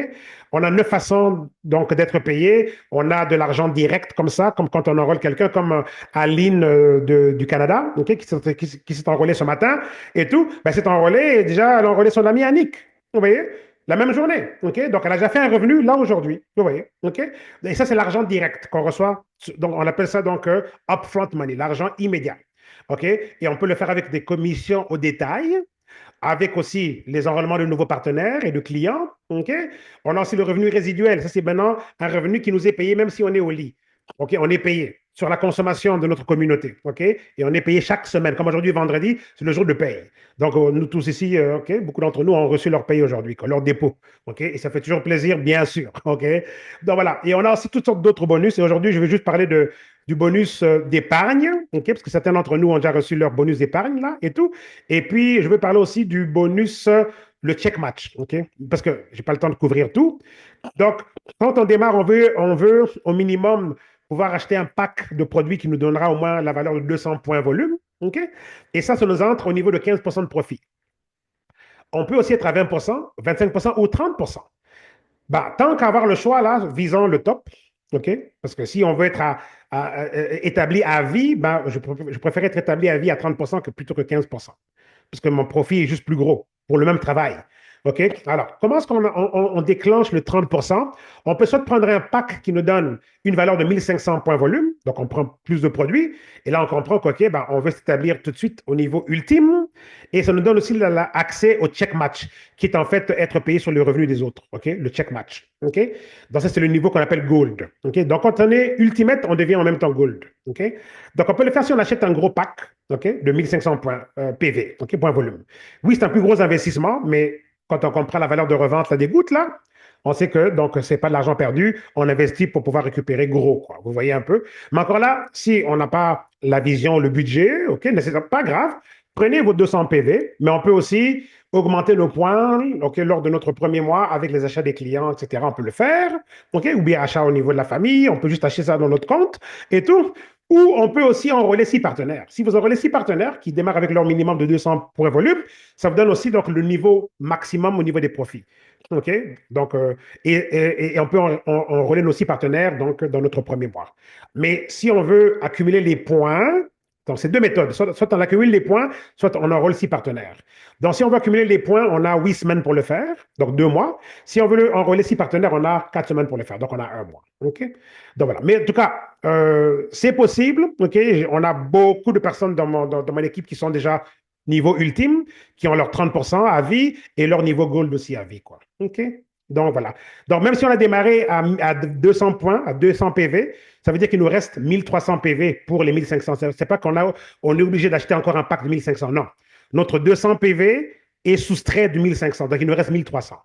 On a 9 façons donc d'être payé. On a de l'argent direct comme ça, comme quand on enrôle quelqu'un comme Aline du Canada, ok, qui s'est enrôlée ce matin et tout. Ben, s'est enrôlée et déjà elle a enrôlé son ami Annick. Vous voyez? La même journée. OK? Donc, elle a déjà fait un revenu là aujourd'hui. Vous voyez? OK? Et ça, c'est l'argent direct qu'on reçoit. Donc, on appelle ça donc upfront money, l'argent immédiat. OK? Et on peut le faire avec des commissions au détail, avec aussi les enrôlements de nouveaux partenaires et de clients. OK? On a aussi le revenu résiduel. Ça, c'est maintenant un revenu qui nous est payé même si on est au lit. OK? On est payé sur la consommation de notre communauté. OK? Et on est payé chaque semaine. Comme aujourd'hui, vendredi, c'est le jour de paye. Donc, nous tous ici, OK? Beaucoup d'entre nous ont reçu leur paye aujourd'hui, leur dépôt. OK? Et ça fait toujours plaisir, bien sûr. OK? Donc, voilà. Et on a aussi toutes sortes d'autres bonus. Et aujourd'hui, je vais juste parler du bonus d'épargne, OK? Parce que certains d'entre nous ont déjà reçu leur bonus d'épargne, là, et tout. Et puis, je vais parler aussi du bonus, le check match, OK? Parce que je n'ai pas le temps de couvrir tout. Donc, quand on démarre, on veut au minimum pouvoir acheter un pack de produits qui nous donnera au moins la valeur de 200 points volume. OK? Et ça nous entre au niveau de 15% de profit. On peut aussi être à 20%, 25% ou 30%. Bah, tant qu'à avoir le choix, là, visons le top. OK? Parce que si on veut être établi à vie, ben, je préfère être établi à vie à 30% plutôt que 15%. Parce que mon profit est juste plus gros pour le même travail. OK? Alors, comment est-ce qu'on on déclenche le 30%? On peut soit prendre un pack qui nous donne une valeur de 1500 points volume, donc on prend plus de produits, et là on comprend qu'OK, ben, on veut s'établir tout de suite au niveau ultime, et ça nous donne aussi l'accès au check match, qui est en fait être payé sur le revenu des autres, OK? Le check match, OK? Donc ça, c'est le niveau qu'on appelle gold, OK? Donc quand on est ultimate, on devient en même temps gold, OK? Donc on peut le faire si on achète un gros pack, OK? De 1500 points PV, OK? Points volume. Oui, c'est un plus gros investissement, mais quand on comprend la valeur de revente là, des gouttes, là, on sait que donc c'est pas de l'argent perdu, on investit pour pouvoir récupérer gros, quoi. Vous voyez un peu. Mais encore là, si on n'a pas la vision, le budget, ok, mais c'est pas grave. Prenez vos 200 PV, mais on peut aussi augmenter nos points, ok, lors de notre premier mois avec les achats des clients, etc. On peut le faire, ok, ou bien achat au niveau de la famille, on peut juste acheter ça dans notre compte et tout. Ou on peut aussi enrôler 6 partenaires. Si vous enrôlez 6 partenaires qui démarrent avec leur minimum de 200 points volume, ça vous donne aussi donc le niveau maximum au niveau des profits. OK? Donc, et on peut enrôler nos 6 partenaires donc, dans notre premier mois. Mais si on veut accumuler les points, donc c'est deux méthodes. Soit on accumule les points, soit on enrôle 6 partenaires. Donc, si on veut accumuler les points, on a 8 semaines pour le faire, donc 2 mois. Si on veut enrôler 6 partenaires, on a 4 semaines pour le faire, donc on a un mois. OK? Donc voilà. Mais en tout cas, c'est possible. OK? On a beaucoup de personnes dans mon équipe qui sont déjà niveau ultime, qui ont leur 30% à vie et leur niveau gold aussi à vie, quoi. OK? Donc, voilà. Donc, même si on a démarré à 200 points, à 200 PV, ça veut dire qu'il nous reste 1300 PV pour les 1500. C'est pas on est obligé d'acheter encore un pack de 1500. Non. Notre 200 PV est soustrait de 1500. Donc, il nous reste 1300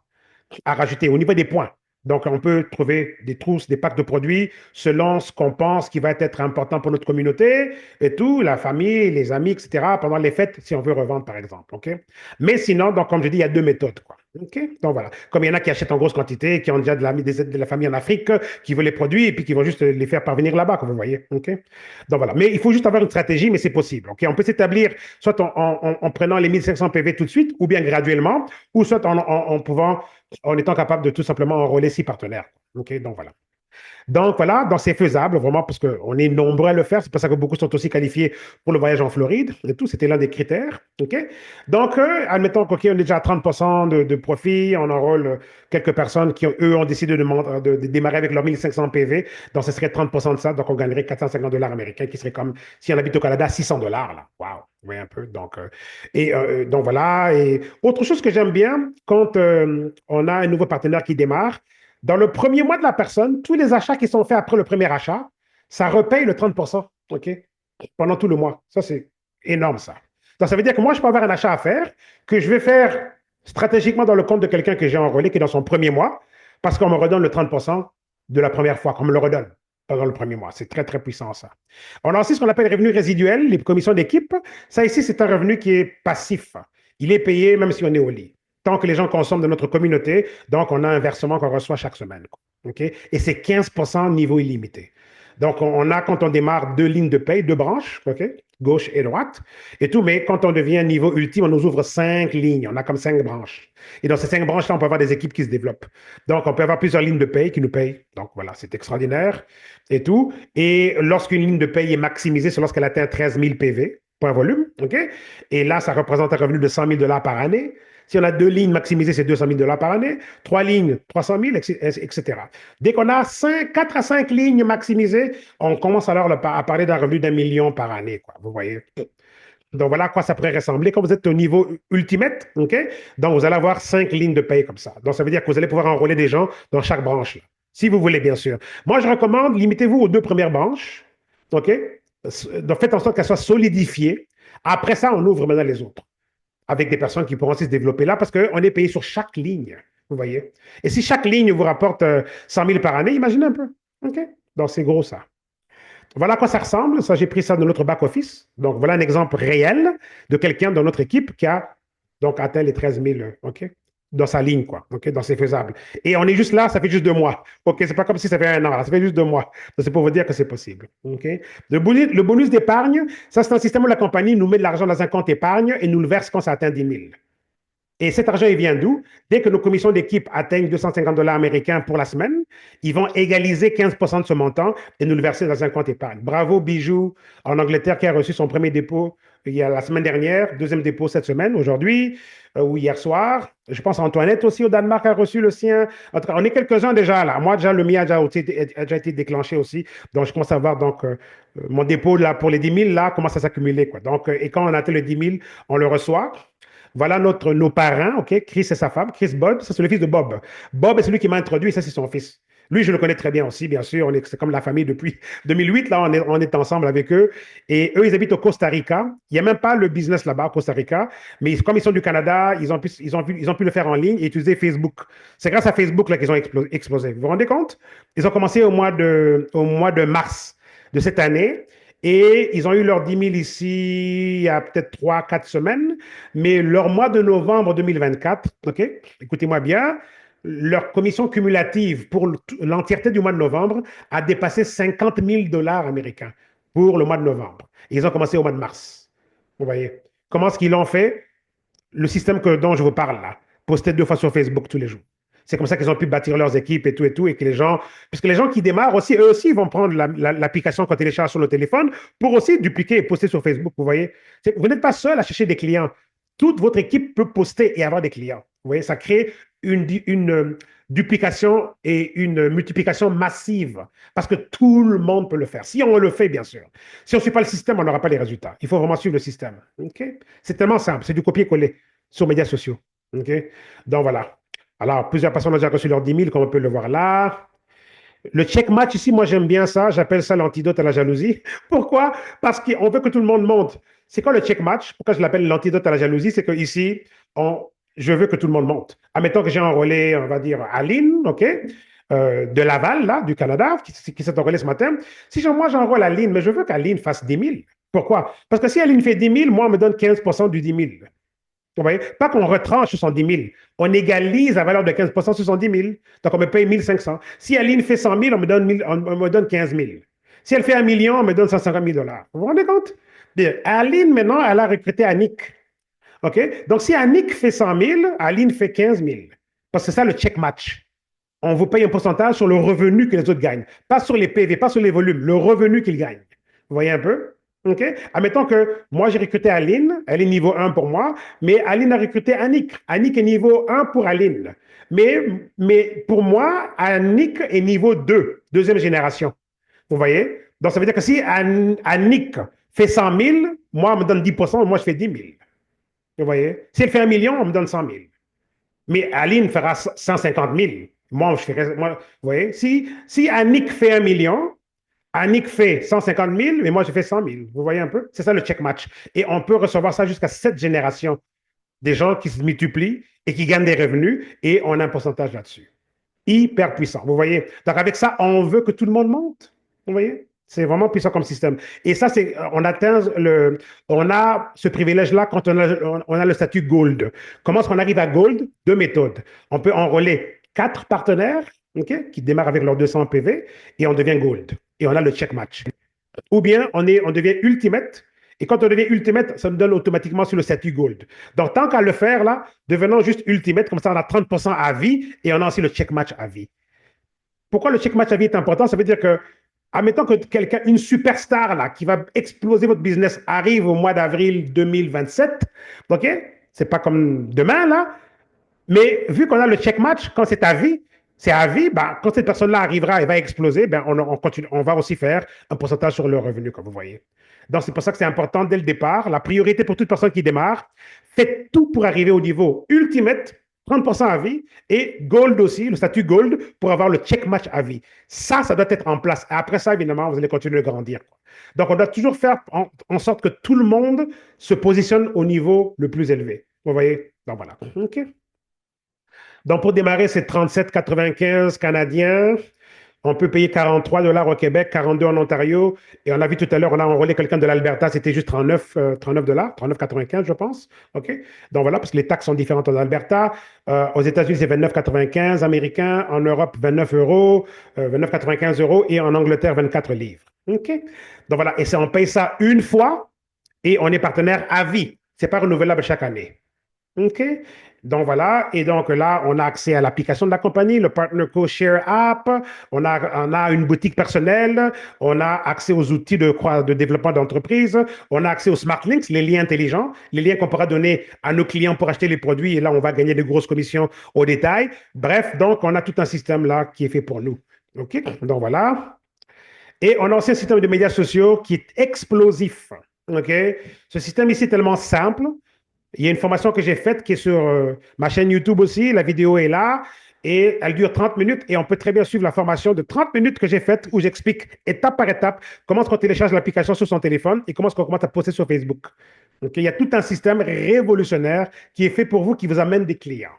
à rajouter au niveau des points. Donc, on peut trouver des trousses, des packs de produits selon ce qu'on pense qui va être important pour notre communauté et tout, la famille, les amis, etc., pendant les fêtes, si on veut revendre, par exemple. OK? Mais sinon, donc, comme je dis, il y a deux méthodes, quoi. OK? Donc, voilà. Comme il y en a qui achètent en grosse quantité, qui ont déjà de la famille en Afrique, qui veulent les produits et puis qui vont juste les faire parvenir là-bas, comme vous voyez. OK? Donc, voilà. Mais il faut juste avoir une stratégie, mais c'est possible. OK? On peut s'établir soit en prenant les 1500 PV tout de suite, ou bien graduellement, ou soit en étant capable de tout simplement enrôler 6 partenaires. OK? Donc voilà, c'est faisable vraiment parce qu'on est nombreux à le faire. C'est pour ça que beaucoup sont aussi qualifiés pour le voyage en Floride et tout. C'était l'un des critères. OK? Donc, admettons qu'on est déjà à 30% de profit. On enrôle quelques personnes qui, eux, ont décidé de démarrer avec leurs 1500 PV. Donc, ce serait 30% de ça. Donc, on gagnerait 450 dollars américains qui serait comme si on habite au Canada, 600 dollars. Là. Wow! Vous voyez un peu. Donc voilà. Et autre chose que j'aime bien, quand on a un nouveau partenaire qui démarre, dans le premier mois de la personne, tous les achats qui sont faits après le premier achat, ça repaye le 30%, OK? Pendant tout le mois. Ça, c'est énorme, ça. Donc, ça veut dire que moi, je peux avoir un achat à faire que je vais faire stratégiquement dans le compte de quelqu'un que j'ai enrôlé, qui est dans son premier mois, parce qu'on me redonne le 30% de la première fois, qu'on me le redonne pendant le premier mois. C'est très, très puissant, ça. On a aussi ce qu'on appelle revenu résiduel, les commissions d'équipe. Ça, ici, c'est un revenu qui est passif. Il est payé même si on est au lit tant que les gens consomment de notre communauté. Donc, on a un versement qu'on reçoit chaque semaine. Okay? Et c'est 15% niveau illimité. Donc, on a, quand on démarre, 2 lignes de paye, 2 branches, okay? Gauche et droite, et tout. Mais quand on devient niveau ultime, on nous ouvre 5 lignes. On a comme 5 branches. Et dans ces 5 branches-là, on peut avoir des équipes qui se développent. Donc, on peut avoir plusieurs lignes de paye qui nous payent. Donc, voilà, c'est extraordinaire et tout. Et lorsqu'une ligne de paye est maximisée, c'est lorsqu'elle atteint 13 000 PV, point volume. OK? Et là, ça représente un revenu de 100 000 dollars par année. Si on a 2 lignes maximisées, c'est 200 000 dollars par année. 3 lignes, 300 000, etc. Dès qu'on a 4 à 5 lignes maximisées, on commence alors à parler d'un revenu d'1 million par année, quoi. Vous voyez? Donc voilà à quoi ça pourrait ressembler. Quand vous êtes au niveau ultimate, OK? Donc vous allez avoir 5 lignes de paye comme ça. Donc ça veut dire que vous allez pouvoir enrôler des gens dans chaque branche, là. Si vous voulez, bien sûr. Moi, je recommande, limitez-vous aux 2 premières branches, OK? Donc faites en sorte qu'elles soient solidifiées. Après ça, on ouvre maintenant les autres, avec des personnes qui pourront aussi se développer là, parce qu'on est payé sur chaque ligne, vous voyez. Et si chaque ligne vous rapporte 100 000 par année, imaginez un peu. OK? Donc, c'est gros, ça. Voilà à quoi ça ressemble. Ça, j'ai pris ça de notre back-office. Donc, voilà un exemple réel de quelqu'un dans notre équipe qui a donc atteint les 13 000, OK? Dans sa ligne, quoi. OK? Donc, c'est faisable. Et on est juste là, ça fait juste 2 mois. OK? C'est pas comme si ça fait 1 an, là. Ça fait juste 2 mois. Donc, c'est pour vous dire que c'est possible. OK? Le bonus d'épargne, ça, c'est un système où la compagnie nous met de l'argent dans un compte épargne et nous le verse quand ça atteint 10 000. Et cet argent, il vient d'où? Dès que nos commissions d'équipe atteignent 250 dollars américains pour la semaine, ils vont égaliser 15% de ce montant et nous le verser dans un compte épargne. Bravo, Bijou, en Angleterre, qui a reçu son premier dépôt il y a la semaine dernière, deuxième dépôt cette semaine, aujourd'hui, ou hier soir. Je pense Antoinette aussi au Danemark a reçu le sien. En tout cas, on est quelques-uns déjà là. Moi, déjà, le mien a déjà été déclenché aussi. Donc, je commence à voir donc, mon dépôt là, pour les 10 000, là, commence à s'accumuler, quoi. Donc, et quand on atteint les 10 000, on le reçoit. Voilà nos parrains, OK? Chris et sa femme. Chris Bob, ça c'est le fils de Bob. Bob est celui qui m'a introduit, ça c'est son fils. Lui, je le connais très bien aussi, bien sûr. C'est comme la famille depuis 2008. Là, on est ensemble avec eux. Et eux, ils habitent au Costa Rica. Il n'y a même pas le business là-bas au Costa Rica. Mais comme ils sont du Canada, ils ont pu le faire en ligne et utiliser Facebook. C'est grâce à Facebook là, qu'ils ont explosé. Vous vous rendez compte? Ils ont commencé au mois de mars de cette année. Et ils ont eu leurs 10 000 ici il y a peut-être 3, 4 semaines. Mais leur mois de novembre 2024, OK? Écoutez-moi bien, leur commission cumulative pour l'entièreté du mois de novembre a dépassé 50 000 dollars américains pour le mois de novembre. Et ils ont commencé au mois de mars. Vous voyez? Comment est-ce qu'ils l'ont fait? Le système dont je vous parle là, posté 2 fois sur Facebook tous les jours. C'est comme ça qu'ils ont pu bâtir leurs équipes et que les gens, puisque les gens qui démarrent aussi, eux aussi, vont prendre l'application qu'on télécharge sur le téléphone pour aussi dupliquer et poster sur Facebook, vous voyez. Vous n'êtes pas seul à chercher des clients. Toute votre équipe peut poster et avoir des clients. Vous voyez, ça crée une duplication et une multiplication massive parce que tout le monde peut le faire. Si on le fait, bien sûr. Si on ne suit pas le système, on n'aura pas les résultats. Il faut vraiment suivre le système. Okay? C'est tellement simple. C'est du copier-coller sur les médias sociaux. Okay? Donc voilà. Alors, plusieurs personnes ont déjà reçu leurs 10 000, comme on peut le voir là. Le check match ici, moi j'aime bien ça. J'appelle ça l'antidote à la jalousie. Pourquoi? Parce qu'on veut que tout le monde monte. C'est quoi le check match? Pourquoi je l'appelle l'antidote à la jalousie? C'est que ici, je veux que tout le monde monte. Admettons que j'ai enrôlé, on va dire, Aline, OK? De Laval, là, du Canada, qui s'est enrôlée ce matin. Si moi j'enrôle Aline, mais je veux qu'Aline fasse 10 000. Pourquoi? Parce que si Aline fait 10 000, moi, on me donne 15% du 10 000. Vous voyez? Pas qu'on retranche sur son 10 000. On égalise la valeur de 15% sur son 10 000. Donc, on me paye 1 500. Si Aline fait 100 000, on me donne 15 000. Si elle fait 1 million, on me donne 150 000 dollars. Vous vous rendez compte? Bien, Aline, maintenant, elle a recruté Annick. OK? Donc, si Annick fait 100 000, Aline fait 15 000. Parce que c'est ça le check match. On vous paye un pourcentage sur le revenu que les autres gagnent. Pas sur les PV, pas sur les volumes, le revenu qu'ils gagnent. Vous voyez un peu? OK? Admettons que moi, j'ai recruté Aline. Elle est niveau 1 pour moi. Mais Aline a recruté Annick. Annick est niveau 1 pour Aline. Mais pour moi, Annick est niveau 2, deuxième génération. Vous voyez? Donc, ça veut dire que si Annick fait 100 000, moi, on me donne 10%, moi, je fais 10 000. Vous voyez? Si elle fait 1 million, on me donne 100 000. Mais Aline fera 150 000. Moi, je ferai. Vous voyez? Si Annick fait 1 million, Annick fait 150 000, mais moi, je fais 100 000. Vous voyez un peu? C'est ça le check match. Et on peut recevoir ça jusqu'à 7 générations. Des gens qui se multiplient et qui gagnent des revenus et on a un pourcentage là-dessus. Hyper puissant. Vous voyez? Donc, avec ça, on veut que tout le monde monte. Vous voyez? C'est vraiment puissant comme système. Et ça, on a ce privilège-là quand on a le statut Gold. Comment est-ce qu'on arrive à Gold? 2 méthodes. On peut enrôler 4 partenaires, OK, qui démarrent avec leurs 200 PV et on devient Gold. Et on a le check match. Ou bien, on devient Ultimate. Et quand on devient Ultimate, ça nous donne automatiquement sur le statut Gold. Donc, tant qu'à le faire, là, devenons juste Ultimate, comme ça, on a 30% à vie et on a aussi le check match à vie. Pourquoi le check match à vie est important? Ça veut dire que, admettons que quelqu'un, une superstar là, qui va exploser votre business, arrive au mois d'avril 2027, OK? C'est pas comme demain, là. Mais vu qu'on a le check match, quand c'est à vie, ben, quand cette personne-là arrivera et va exploser, ben, on va aussi faire un pourcentage sur le revenu, comme vous voyez. Donc, c'est pour ça que c'est important dès le départ. La priorité pour toute personne qui démarre, faites tout pour arriver au niveau ultimate, 30% à vie, et Gold aussi, le statut Gold, pour avoir le check match à vie. Ça doit être en place. Après ça, évidemment, vous allez continuer de grandir. Donc, on doit toujours faire en sorte que tout le monde se positionne au niveau le plus élevé. Vous voyez? Donc, voilà. OK. Donc, pour démarrer, c'est 37,95 canadiens. On peut payer 43 dollars au Québec, 42 en Ontario. Et on a vu tout à l'heure, on a enrôlé quelqu'un de l'Alberta, c'était juste 39 dollars, 39,95, je pense. OK? Donc voilà, parce que les taxes sont différentes en Alberta. Aux États-Unis, c'est 29,95 américains. En Europe, 29 euros, 29,95 euros. Et en Angleterre, 24 livres. OK? Donc voilà, et on paye ça une fois et on est partenaire à vie. Ce n'est pas renouvelable chaque année. OK? Donc voilà, et donc là, on a accès à l'application de la compagnie, le Partner Co Share App, on a une boutique personnelle, on a accès aux outils de développement d'entreprise, on a accès aux Smart Links, les liens intelligents, les liens qu'on pourra donner à nos clients pour acheter les produits, et là, on va gagner de grosses commissions au détail. Bref, donc, on a tout un système là qui est fait pour nous. OK? Donc voilà. Et on a aussi un système de médias sociaux qui est explosif. OK? Ce système ici est tellement simple. Il y a une formation que j'ai faite qui est sur ma chaîne YouTube aussi. La vidéo est là et elle dure 30 minutes et on peut très bien suivre la formation de 30 minutes que j'ai faite où j'explique étape par étape comment est-ce qu'on télécharge l'application sur son téléphone et comment est-ce qu'on commence à poster sur Facebook. Donc, il y a tout un système révolutionnaire qui est fait pour vous, qui vous amène des clients.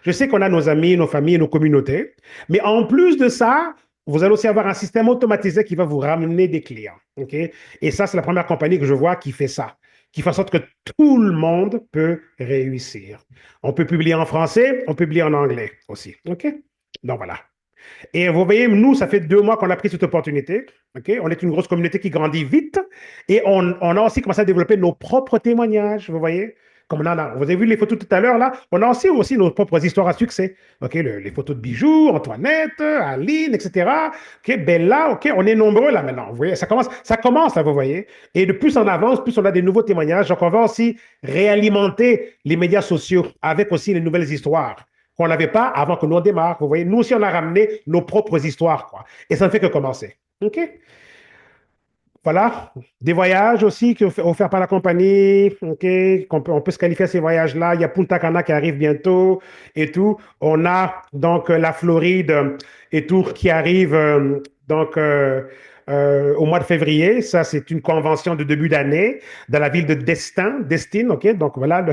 Je sais qu'on a nos amis, nos familles, nos communautés, mais en plus de ça, vous allez aussi avoir un système automatisé qui va vous ramener des clients. OK? Et ça, c'est la première compagnie que je vois qui fait ça, qui fait en sorte que tout le monde peut réussir. On peut publier en français, on peut publier en anglais aussi. OK? Donc voilà. Et vous voyez, nous, ça fait 2 mois qu'on a pris cette opportunité. OK? On est une grosse communauté qui grandit vite et on a aussi commencé à développer nos propres témoignages. Vous voyez? Comme vous avez vu les photos tout à l'heure, là, on a aussi nos propres histoires à succès. OK? Les photos de bijoux, Antoinette, Aline, etc. OK? Bella, OK? On est nombreux là maintenant. Vous voyez, ça commence là, vous voyez. Et de plus on avance, plus on a des nouveaux témoignages. Donc, on va aussi réalimenter les médias sociaux avec aussi les nouvelles histoires qu'on n'avait pas avant que nous on démarre. Vous voyez, nous aussi, on a ramené nos propres histoires, quoi. Et ça ne fait que commencer. OK? Voilà. Des voyages aussi qui sont offerts par la compagnie. OK? On peut se qualifier à ces voyages-là. Il y a Punta Cana qui arrive bientôt et tout. On a donc la Floride et tout qui arrive donc au mois de février. Ça, c'est une convention de début d'année dans la ville de Destin, OK? Donc voilà,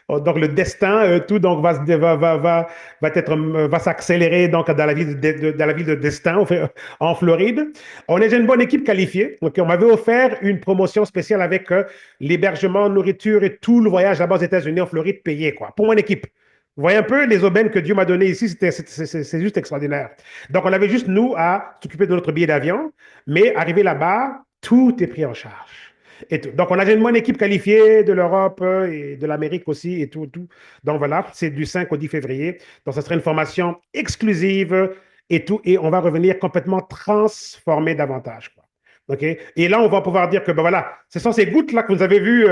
donc le destin, tout donc va s'accélérer donc dans la ville dans la ville de Destin en Floride. On est une bonne équipe qualifiée. OK? On m'avait offert une promotion spéciale avec l'hébergement, nourriture et tout le voyage là-bas aux États-Unis en Floride payé, quoi, pour mon équipe. Vous voyez un peu les aubaines que Dieu m'a données ici, c'est juste extraordinaire. Donc, on avait juste, nous, à s'occuper de notre billet d'avion, mais arrivé là-bas, tout est pris en charge. Et tout. Donc, on a une bonne équipe qualifiée de l'Europe et de l'Amérique aussi et tout, tout. Donc, voilà, c'est du 5 au 10 février. Donc, ça sera une formation exclusive et tout. Et on va revenir complètement transformé davantage, quoi. OK? Et là, on va pouvoir dire que, ben voilà, ce sont ces gouttes-là que vous avez vues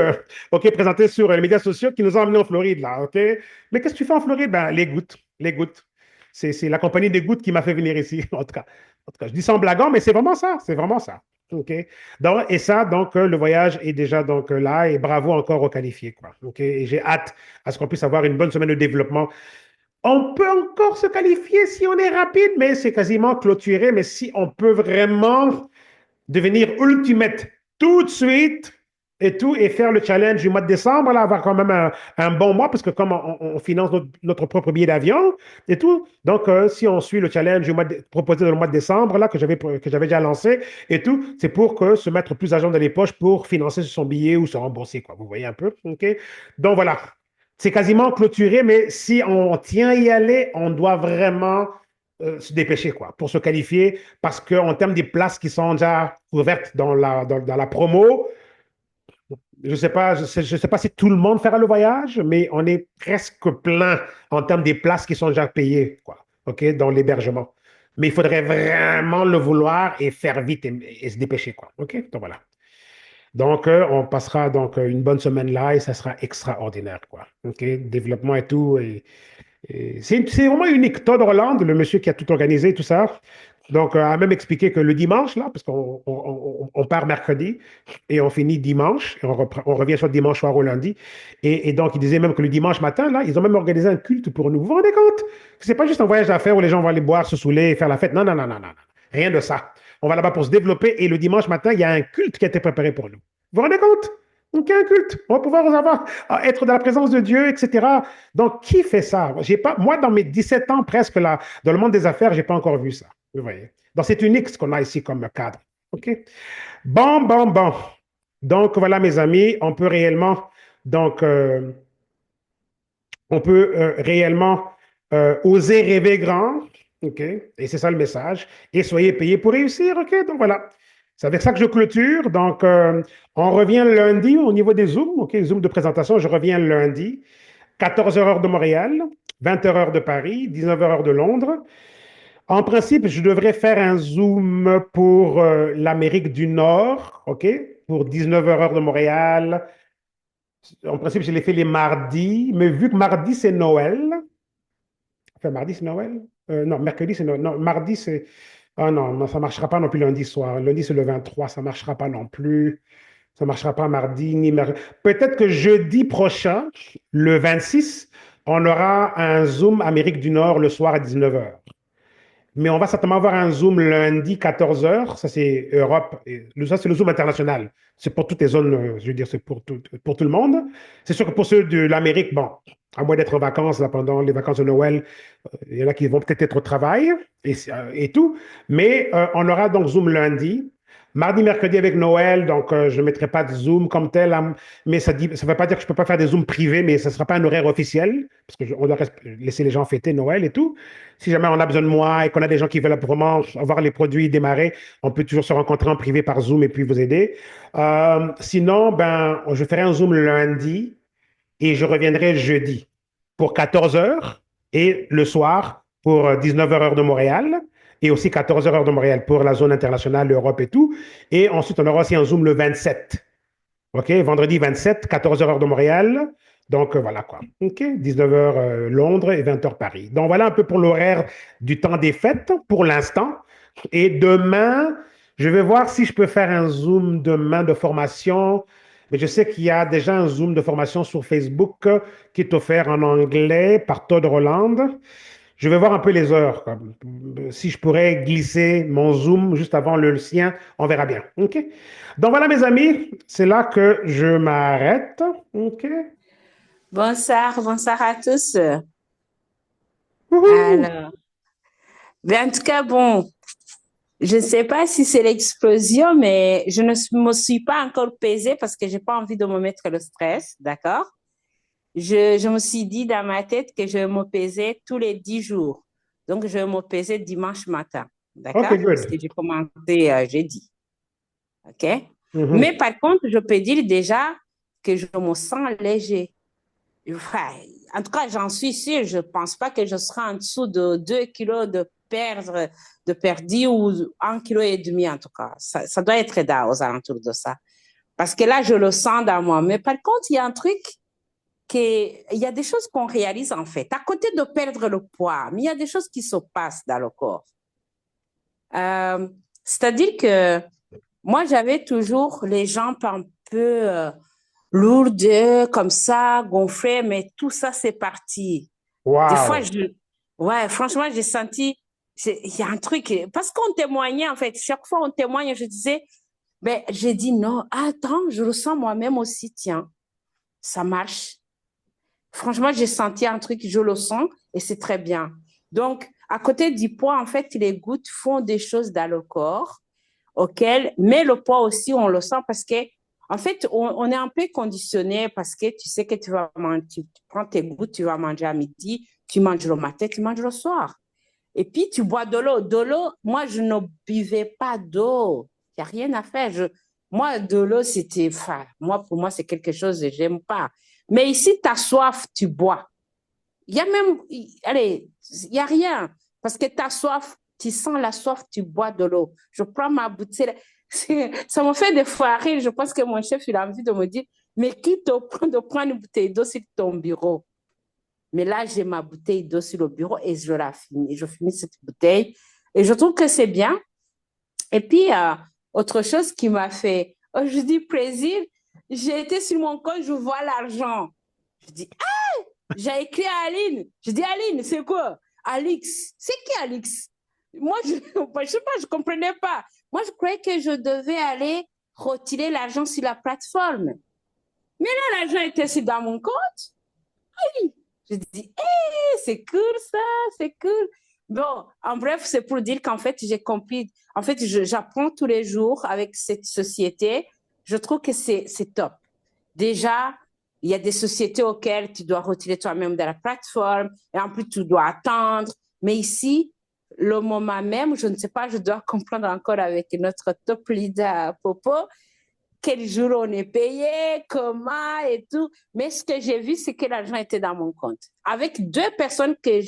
OK, présentées sur les médias sociaux qui nous ont emmenés en Floride, là. OK? Mais qu'est-ce que tu fais en Floride? Ben, les gouttes. Les gouttes. C'est la compagnie des gouttes qui m'a fait venir ici, en tout cas, je dis ça en blaguant, mais c'est vraiment ça. C'est vraiment ça. OK? Donc, et ça, donc, le voyage est déjà donc là et bravo encore aux qualifiés, quoi. OK? Et j'ai hâte à ce qu'on puisse avoir une bonne semaine de développement. On peut encore se qualifier si on est rapide, mais c'est quasiment clôturé. Mais si on peut vraiment devenir ultimate tout de suite et tout, et faire le challenge du mois de décembre, là, avoir quand même un bon mois, parce que comme on finance notre propre billet d'avion et tout, donc si on suit le challenge proposé dans le mois de décembre, là, que j'avais déjà lancé et tout, c'est pour que se mettre plus d'argent dans les poches pour financer son billet ou se rembourser, quoi. Vous voyez un peu, OK? Donc voilà, c'est quasiment clôturé, mais si on tient à y aller, on doit vraiment se dépêcher, quoi, pour se qualifier, parce qu'en termes des places qui sont déjà ouvertes dans la promo, je sais pas si tout le monde fera le voyage, mais on est presque plein en termes des places qui sont déjà payées, quoi, OK, dans l'hébergement. Mais il faudrait vraiment le vouloir et faire vite et se dépêcher, quoi. OK? Donc voilà. Donc, on passera donc une bonne semaine là et ça sera extraordinaire, quoi. OK? Développement et tout. C'est vraiment unique. Todd Holland, le monsieur qui a tout organisé, tout ça, donc a même expliqué que le dimanche, là, parce qu'on part mercredi et on finit dimanche, et on revient sur dimanche soir au lundi, et donc il disait même que le dimanche matin, là, ils ont même organisé un culte pour nous. Vous vous rendez compte que c'est pas juste un voyage d'affaires où les gens vont aller boire, se saouler et faire la fête. Non, non, non, non, non, non. Rien de ça. On va là-bas pour se développer et le dimanche matin, il y a un culte qui a été préparé pour nous. Vous vous rendez compte? Donc, il y a un culte. On va pouvoir être dans la présence de Dieu, etc. Donc, qui fait ça? Moi, dans mes 17 ans presque là, dans le monde des affaires, je n'ai pas encore vu ça. Vous voyez? Donc, c'est unique ce qu'on a ici comme cadre. OK? Bon, bon, bon. Donc, voilà, mes amis, donc, on peut réellement oser rêver grand. OK? Et c'est ça le message. Et soyez payés pour réussir. OK? Donc, voilà. C'est avec ça que je clôture. Donc, on revient lundi au niveau des Zooms. OK? Zoom de présentation, je reviens lundi 14 heures de Montréal, 20 heures de Paris, 19 heures de Londres. En principe, je devrais faire un Zoom pour l'Amérique du Nord, OK? Pour 19 heures de Montréal. En principe, je l'ai fait les mardis, mais vu que mardi, c'est Noël. Enfin, mardi, c'est Noël? Non, mercredi, c'est Noël. Non, mardi, c'est... Ah non, non, ça ne marchera pas non plus lundi soir. Lundi, c'est le 23, ça ne marchera pas non plus. Ça ne marchera pas mardi ni mercredi. Peut-être que jeudi prochain, le 26, on aura un Zoom Amérique du Nord le soir à 19 heures. Mais on va certainement avoir un Zoom lundi 14 heures. Ça, c'est Europe. Ça, c'est le Zoom international. C'est pour toutes les zones, je veux dire, c'est pour tout le monde. C'est sûr que pour ceux de l'Amérique, bon, à moins d'être en vacances là, pendant les vacances de Noël, il y en a qui vont peut-être être au travail et tout. Mais on aura donc Zoom lundi. Mardi, mercredi avec Noël, donc je ne mettrai pas de Zoom comme tel, hein, mais ça ne veut pas dire que je ne peux pas faire des Zooms privés, mais ce ne sera pas un horaire officiel, parce qu'on doit laisser les gens fêter Noël et tout. Si jamais on a besoin de moi et qu'on a des gens qui veulent vraiment avoir les produits démarrer, on peut toujours se rencontrer en privé par Zoom et puis vous aider. Sinon, ben, je ferai un Zoom lundi et je reviendrai jeudi pour 14 heures et le soir pour 19 heures de Montréal et aussi 14 heures de Montréal pour la zone internationale, l'Europe et tout. Et ensuite, on aura aussi un Zoom le 27. OK? Vendredi 27, 14 heures de Montréal. Donc, voilà quoi. OK? 19 heures Londres et 20 heures Paris. Donc, voilà un peu pour l'horaire du temps des fêtes pour l'instant. Et demain, je vais voir si je peux faire un Zoom demain de formation. Mais je sais qu'il y a déjà un Zoom de formation sur Facebook qui est offert en anglais par Todd Roland. Je vais voir un peu les heures, quoi. Si je pourrais glisser mon Zoom juste avant le sien, on verra bien. OK? Donc voilà, mes amis, c'est là que je m'arrête. OK? Bonsoir, bonsoir à tous. Wouhou! Alors, ben, en tout cas, bon, je ne sais pas si c'est l'explosion, mais je ne me suis pas encore pesée parce que j'ai pas envie de me mettre le stress, d'accord? Je me suis dit dans ma tête que je me pesais tous les 10 jours. Donc, je me pesais dimanche matin, OK, d'accord? Parce que good. j'ai commencé jeudi, OK? Mais Mhm. par contre, je peux dire déjà que je me sens léger. Enfin, en tout cas, j'en suis sûre. Je ne pense pas que je serai en dessous de 2 kilos de perdu ou 1,5 kg en tout cas. Ça doit être aux alentours de ça. Parce que là, je le sens dans moi. Mais par contre, il y a un truc il y a des choses qu'on réalise en fait. À côté de perdre le poids, mais il y a des choses qui se passent dans le corps. C'est-à-dire que moi, j'avais toujours les jambes un peu lourdes, comme ça, gonflées, mais tout ça, c'est parti. Des fois, Wow. ouais, franchement, j'ai senti, il y a un truc, parce qu'on témoignait en fait, chaque fois on témoigne, je disais, ben, j'ai dit non, attends, je le sens moi-même aussi, tiens, ça marche. Franchement, j'ai senti un truc, je le sens et c'est très bien. Donc, à côté du poids, en fait, les gouttes font des choses dans le corps mais le poids aussi, on le sent parce que, en fait, on est un peu conditionné parce que tu sais que tu vas manger, tu prends tes gouttes, tu vas manger à midi, tu manges le matin, tu manges le soir. Et puis, tu bois de l'eau. De l'eau, moi, je ne buvais pas d'eau. Il n'y a rien à faire. Moi, de l'eau, c'était, enfin, pour moi, c'est quelque chose que j'aime pas. Mais ici, tu as soif, tu bois. Il y a même, allez, il n'y a rien. Parce que tu as soif, tu sens la soif, tu bois de l'eau. Je prends ma bouteille. Ça me fait des fois rire. Je pense que mon chef, il a envie de me dire, mais qui te prend de prendre une bouteille d'eau sur ton bureau? Mais là, j'ai ma bouteille d'eau sur le bureau et je la finis. Je finis cette bouteille et je trouve que c'est bien. Et puis, autre chose qui m'a fait, je dis plaisir, j'ai été sur mon compte, je vois l'argent. Je dis, ah, j'ai écrit à Aline. Je dis, Aline, c'est quoi? Alix. C'est qui Alix? Moi, je ne sais pas, je ne comprenais pas. Moi, je croyais que je devais aller retirer l'argent sur la plateforme. Mais là, l'argent était dans mon compte. Oui. Je dis, hey, c'est cool ça, c'est cool. Bon, en bref, c'est pour dire qu'en fait, j'ai compris. En fait, j'apprends tous les jours avec cette société. Je trouve que c'est top. Déjà, il y a des sociétés auxquelles tu dois retirer toi-même de la plateforme et en plus, tu dois attendre. Mais ici, le moment même, je ne sais pas, je dois comprendre encore avec notre top leader Popo, quel jour on est payé, comment et tout. Mais ce que j'ai vu, c'est que l'argent était dans mon compte. Avec 2 personnes que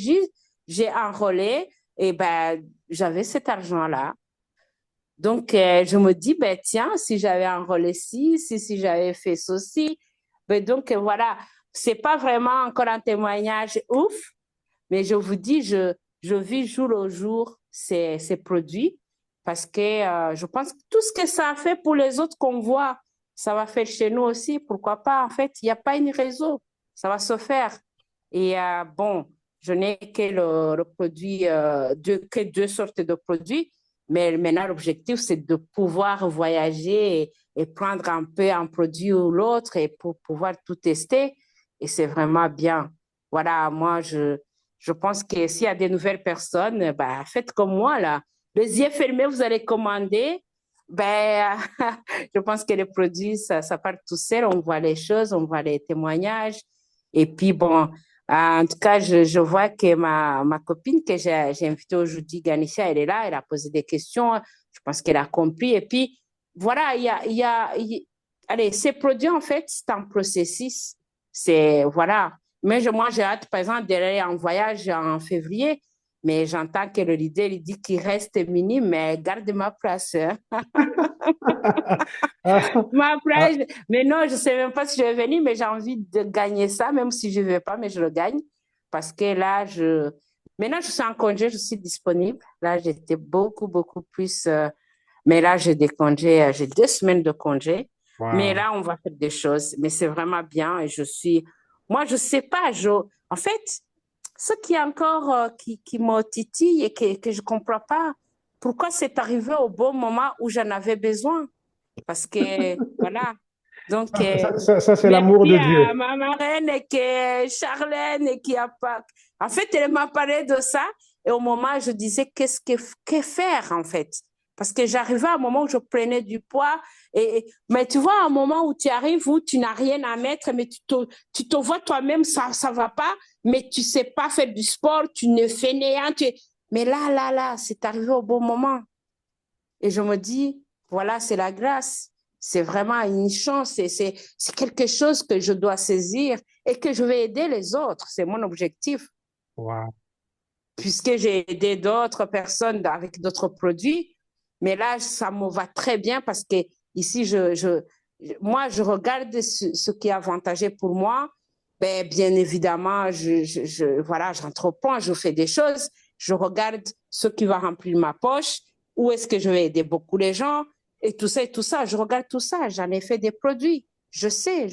j'ai enrôlées, et ben, j'avais cet argent-là. Donc, je me dis, ben, tiens, si j'avais enrôlé si j'avais fait ceci. Ben, donc, voilà, c'est pas vraiment encore un témoignage ouf, mais je vous dis, je vis jour au jour ces produits parce que je pense que tout ce que ça a fait pour les autres qu'on voit, ça va faire chez nous aussi. Pourquoi pas? En fait, il n'y a pas une raison. Ça va se faire. Et bon, je n'ai que le produit, que 2 sortes de produits, mais maintenant, l'objectif, c'est de pouvoir voyager et prendre un peu un produit ou l'autre et pour pouvoir tout tester. Et c'est vraiment bien. Voilà, moi, je pense que s'il y a des nouvelles personnes, bah, faites comme moi, là. Les yeux fermés, vous allez commander. Ben, je pense que les produits, ça part tout seul. On voit les choses, on voit les témoignages. Et puis, bon, en tout cas, je vois que ma copine que j'ai invitée aujourd'hui, Ganisha, elle est là, elle a posé des questions. Je pense qu'elle a compris. Et puis, voilà, allez, ces produits, en fait, c'est un processus. C'est, voilà. Mais moi, j'ai hâte, par exemple, d'aller en voyage en février. Mais j'entends que le leader, il dit qu'il reste minime, mais garde ma place. Hein. Ma place. Mais non, je ne sais même pas si je vais venir, mais j'ai envie de gagner ça, même si je ne vais pas, mais je le gagne. Parce que là, maintenant, je suis en congé, je suis disponible. Là, j'étais beaucoup, beaucoup plus. Mais là, j'ai des congés, j'ai 2 semaines de congé. Mais Wow. là, on va faire des choses. Mais c'est vraiment bien et moi, je sais pas. En fait, ce qui est encore, qui me titille et que je comprends pas, pourquoi c'est arrivé au bon moment où j'en avais besoin. Parce que, voilà. Donc, Ça, c'est l'amour merci de à Dieu. ma marraine Charlène qui a pas. En fait, elle m'a parlé de ça et au moment, je disais que faire en fait. Parce que j'arrivais à un moment où je prenais du poids. Mais tu vois, à un moment où tu arrives, où tu n'as rien à mettre, mais tu te vois toi-même, ça ne va pas, mais tu ne sais pas faire du sport, tu ne fais rien. Mais là, c'est arrivé au bon moment. Et je me dis, voilà, c'est la grâce. C'est vraiment une chance. C'est quelque chose que je dois saisir et que je vais aider les autres. C'est mon objectif. Wow. Puisque j'ai aidé d'autres personnes avec d'autres produits. Mais là, ça me va très bien parce que ici, moi, je regarde ce qui est avantageux pour moi. Ben, bien évidemment, voilà, j'entreprends, je fais des choses. Je regarde ce qui va remplir ma poche. Où est-ce que je vais aider beaucoup les gens? Et tout ça, et tout ça. Je regarde tout ça. J'en ai fait des produits. Je sais,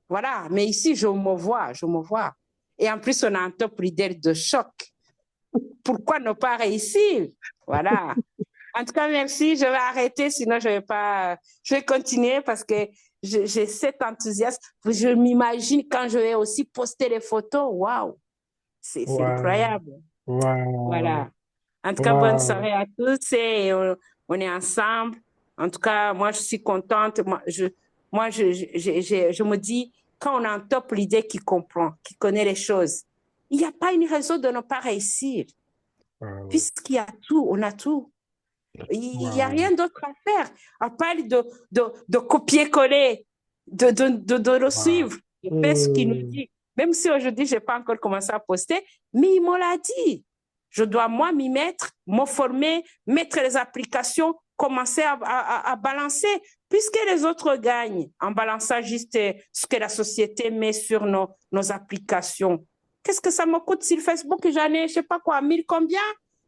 voilà. Mais ici, je me vois, je me vois. Et en plus, on a un top leader de choc. Pourquoi ne pas réussir? Voilà. En tout cas, merci. Je vais arrêter, sinon je vais pas. Je vais continuer parce que j'ai cet enthousiasme. Je m'imagine quand je vais aussi poster les photos. Waouh, c'est Wow. incroyable. Wow. Voilà. En tout cas, bonne Wow. soirée à tous et on est ensemble. En tout cas, moi, je suis contente. Je me dis, quand on a un top leader qui comprend, qui connaît les choses, il n'y a pas une raison de ne pas réussir. Wow. Puisqu'il y a tout, on a tout. Il n'y a Wow. rien d'autre à faire, à part de copier-coller, de le Wow. suivre, de faire ce qu'il nous dit. Même si aujourd'hui, je n'ai pas encore commencé à poster, mais il me l'a dit. Je dois, moi, m'y mettre, me former, mettre les applications, commencer à balancer, puisque les autres gagnent en balançant juste ce que la société met sur nos applications. Qu'est-ce que ça me coûte sur Facebook? J'en ai, je ne sais pas quoi, 1000 combien?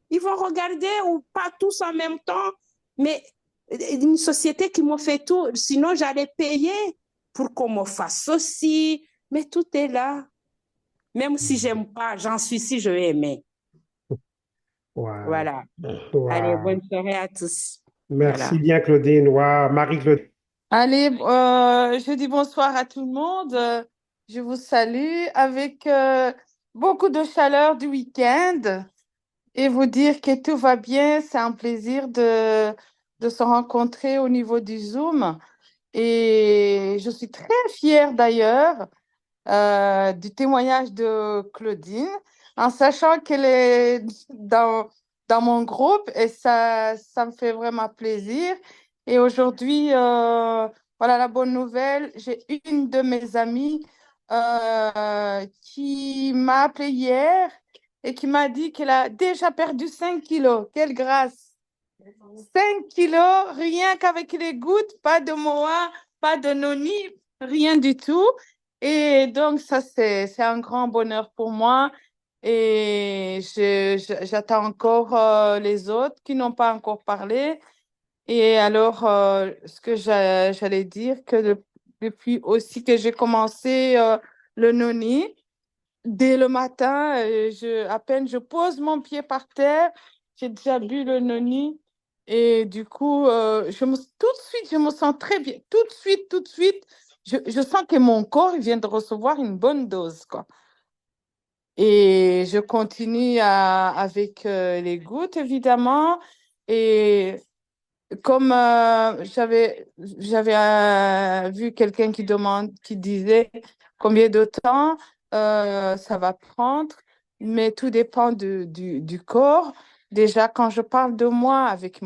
Ils vont regarder ou pas tous en même temps, mais une société qui me fait tout, sinon j'allais payer pour qu'on me fasse ceci, mais tout est là. Même si j'aime pas, j'en suis si je vais aimer. Wow. Voilà. Allez, Wow. bonne soirée à tous. Merci Voilà. bien, Claudine. Wow. Marie-Claudine. Allez, je dis bonsoir à tout le monde. Je vous salue avec beaucoup de chaleur du week-end et vous dire que tout va bien. C'est un plaisir de se rencontrer au niveau du Zoom. Et je suis très fière d'ailleurs du témoignage de Claudine, en sachant qu'elle est dans mon groupe et ça me fait vraiment plaisir. Et aujourd'hui, Voilà la bonne nouvelle. J'ai une de mes amies qui m'a appelé hier et qui m'a dit qu'elle a déjà perdu 5 kilos. Quelle grâce! 5 kilos, rien qu'avec les gouttes, pas de Moa, pas de Noni, rien du tout. Et donc, ça, c'est un grand bonheur pour moi. Et j'attends encore les autres qui n'ont pas encore parlé. Et alors, ce que j'allais dire, que depuis aussi que j'ai commencé le Noni, dès le matin, à peine je pose mon pied par terre, j'ai déjà bu le noni. Et du coup, tout de suite, je me sens très bien. Tout de suite, je sens que mon corps il vient de recevoir une bonne dose, quoi. Et je continue avec les gouttes, évidemment. Et comme j'avais vu quelqu'un qui disait combien de temps ça va prendre, mais tout dépend du corps. Déjà, quand je parle de moi avec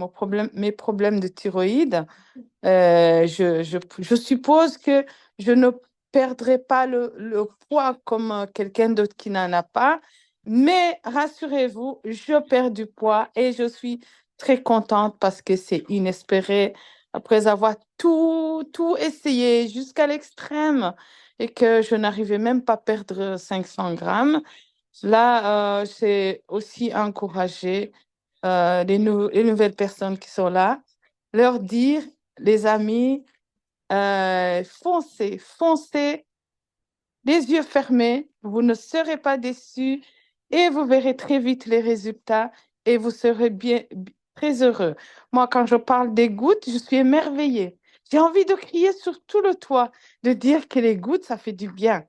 mes problèmes de thyroïde, je suppose que je ne perdrai pas le poids comme quelqu'un d'autre qui n'en a pas. Mais rassurez-vous, je perds du poids et je suis très contente parce que c'est inespéré après avoir tout essayé jusqu'à l'extrême et que je n'arrivais même pas à perdre 500 grammes. Là, c'est aussi encourager les nouvelles personnes qui sont là, leur dire, les amis, foncez, les yeux fermés, vous ne serez pas déçus et vous verrez très vite les résultats et vous serez très heureux. Moi, quand je parle des gouttes, je suis émerveillée. J'ai envie de crier sur tout le toit, de dire que les gouttes, ça fait du bien.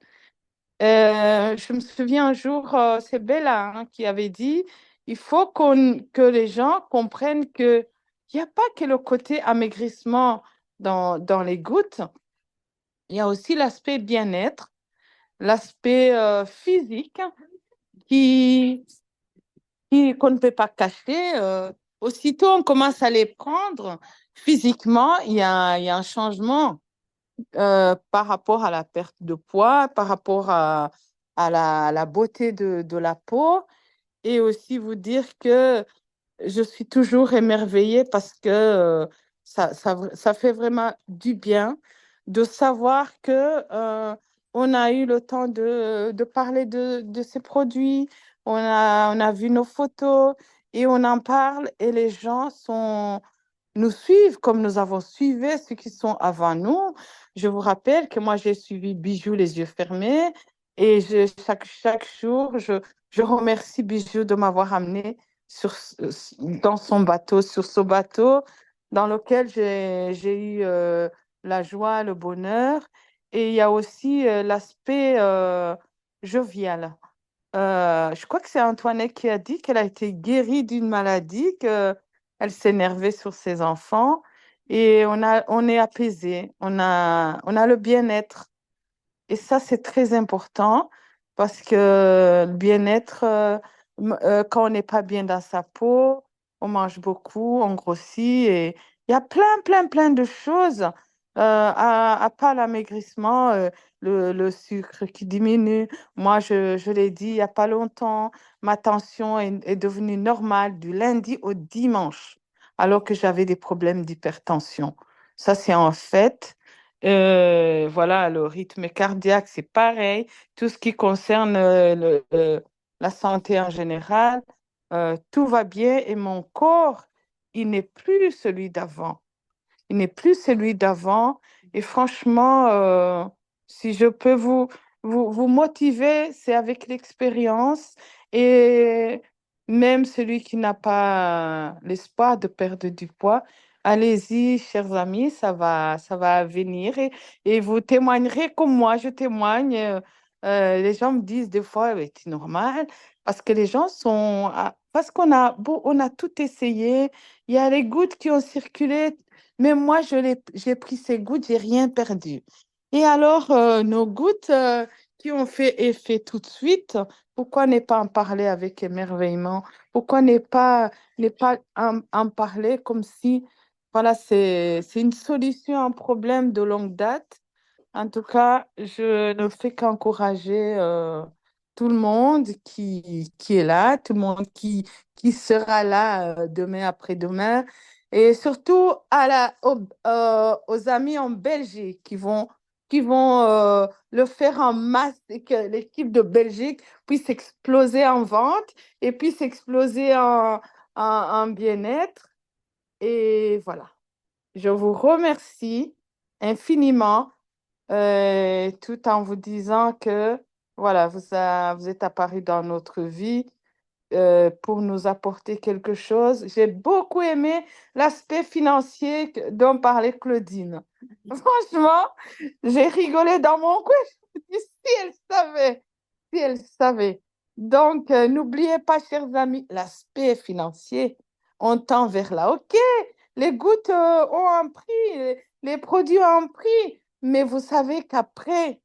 Je me souviens un jour, c'est Bella qui avait dit, il faut que les gens comprennent qu'il n'y a pas que le côté amaigrissement dans les gouttes, il y a aussi l'aspect bien-être, l'aspect physique qui, qu'on ne peut pas cacher. Aussitôt on commence à les prendre, physiquement, il y a un changement par rapport à la perte de poids, par rapport à la beauté de la peau, et aussi vous dire que je suis toujours émerveillée parce que ça fait vraiment du bien de savoir que on a eu le temps de parler de ces produits, on a vu nos photos et on en parle et les gens nous suivent comme nous avons suivi ceux qui sont avant nous. Je vous rappelle que moi, j'ai suivi Bijou les yeux fermés et chaque jour, je remercie Bijou de m'avoir amené dans son bateau, sur ce bateau dans lequel j'ai eu la joie, le bonheur. Et il y a aussi l'aspect jovial. Je crois que c'est Antoinette qui a dit qu'elle a été guérie d'une maladie, qu'elle s'énervait sur ses enfants. Et on est apaisé, on a le bien-être. Et ça, c'est très important parce que le bien-être, quand on n'est pas bien dans sa peau, on mange beaucoup, on grossit et il y a plein de choses, à part l'amaigrissement, le sucre qui diminue. Moi, je l'ai dit il n'y a pas longtemps, ma tension est devenue normale du lundi au dimanche, alors que j'avais des problèmes d'hypertension. Ça, c'est en fait. Voilà, le rythme cardiaque, c'est pareil. Tout ce qui concerne la santé en général, tout va bien et mon corps, il n'est plus celui d'avant. Il n'est plus celui d'avant. Et franchement, si je peux vous motiver, c'est avec l'expérience. Et même celui qui n'a pas l'espoir de perdre du poids, allez-y, chers amis, ça va venir. Et vous témoignerez comme moi, je témoigne. Les gens me disent des fois, mais c'est normal, parce que les gens sont... Parce on a tout essayé. Il y a les gouttes qui ont circulé, mais moi, j'ai pris ces gouttes, j'ai rien perdu. Et alors, nos gouttes qui ont fait effet tout de suite, pourquoi ne pas en parler avec émerveillement? Pourquoi ne pas en parler comme si Voilà, c'est une solution à un problème de longue date. En tout cas, je ne fais qu'encourager tout le monde qui est là, tout le monde qui sera là demain après-demain, et surtout aux amis en Belgique qui vont le faire en masse et que l'équipe de Belgique puisse exploser en vente et puisse exploser en bien-être. Et voilà. Je vous remercie infiniment, tout en vous disant que voilà, vous êtes apparu dans notre vie pour nous apporter quelque chose. J'ai beaucoup aimé l'aspect financier dont parlait Claudine. Franchement, j'ai rigolé dans mon coin. Je me dis, si elle savait, si elle savait. Donc, n'oubliez pas, chers amis, l'aspect financier. On tend vers là. OK, les gouttes ont un prix, les produits ont un prix, mais vous savez qu'après,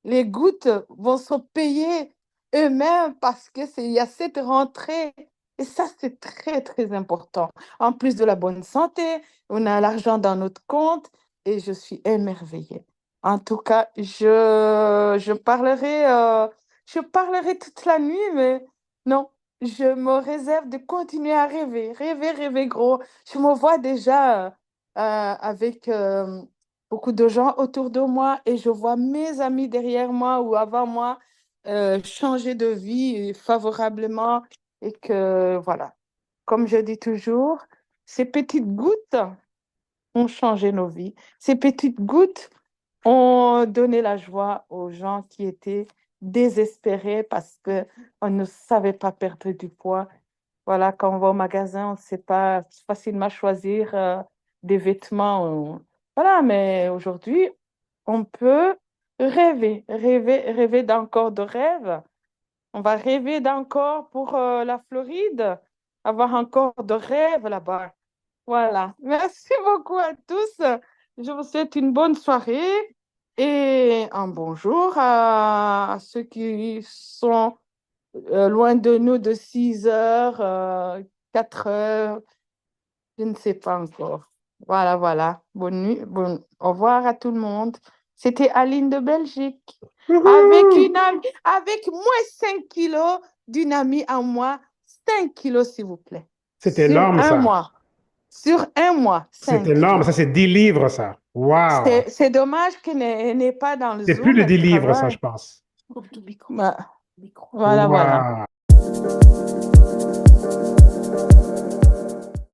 les gouttes vont se payer eux-mêmes parce il y a cette rentrée. Et ça, c'est très, très important. En plus de la bonne santé, on a l'argent dans notre compte et je suis émerveillée. En tout cas, je parlerai toute la nuit, mais non, je me réserve de continuer à rêver, rêver, rêver gros. Je me vois déjà avec beaucoup de gens autour de moi et je vois mes amis derrière moi ou avant moi changer de vie favorablement et que voilà, comme je dis toujours, ces petites gouttes ont changé nos vies. Ces petites gouttes ont donné la joie aux gens qui étaient désespérés parce qu'on ne savait pas perdre du poids. Voilà, quand on va au magasin, on ne sait pas facilement choisir des vêtements. Voilà, mais aujourd'hui, on peut rêver, rêver, rêver d'encore de rêves. On va rêver d'encore pour la Floride, avoir encore de rêves là-bas. Voilà. Merci beaucoup à tous. Je vous souhaite une bonne soirée et un bonjour à ceux qui sont loin de nous de 6 heures, 4 heures, je ne sais pas encore. Voilà, voilà. Bonne nuit, au revoir à tout le monde. C'était Aline de Belgique. Avec moins 5 kilos d'une amie à moi. 5 kilos, s'il vous plaît. C'est Sur énorme, un ça. mois. Sur un mois, C'est 5 énorme. kilos. Ça, c'est 10 livres, ça. Wow. C'est dommage qu'elle n'est pas dans le C'est plus Zoom, de elle 10 livres, ça, travaille. je pense. Voilà, voilà. Wow.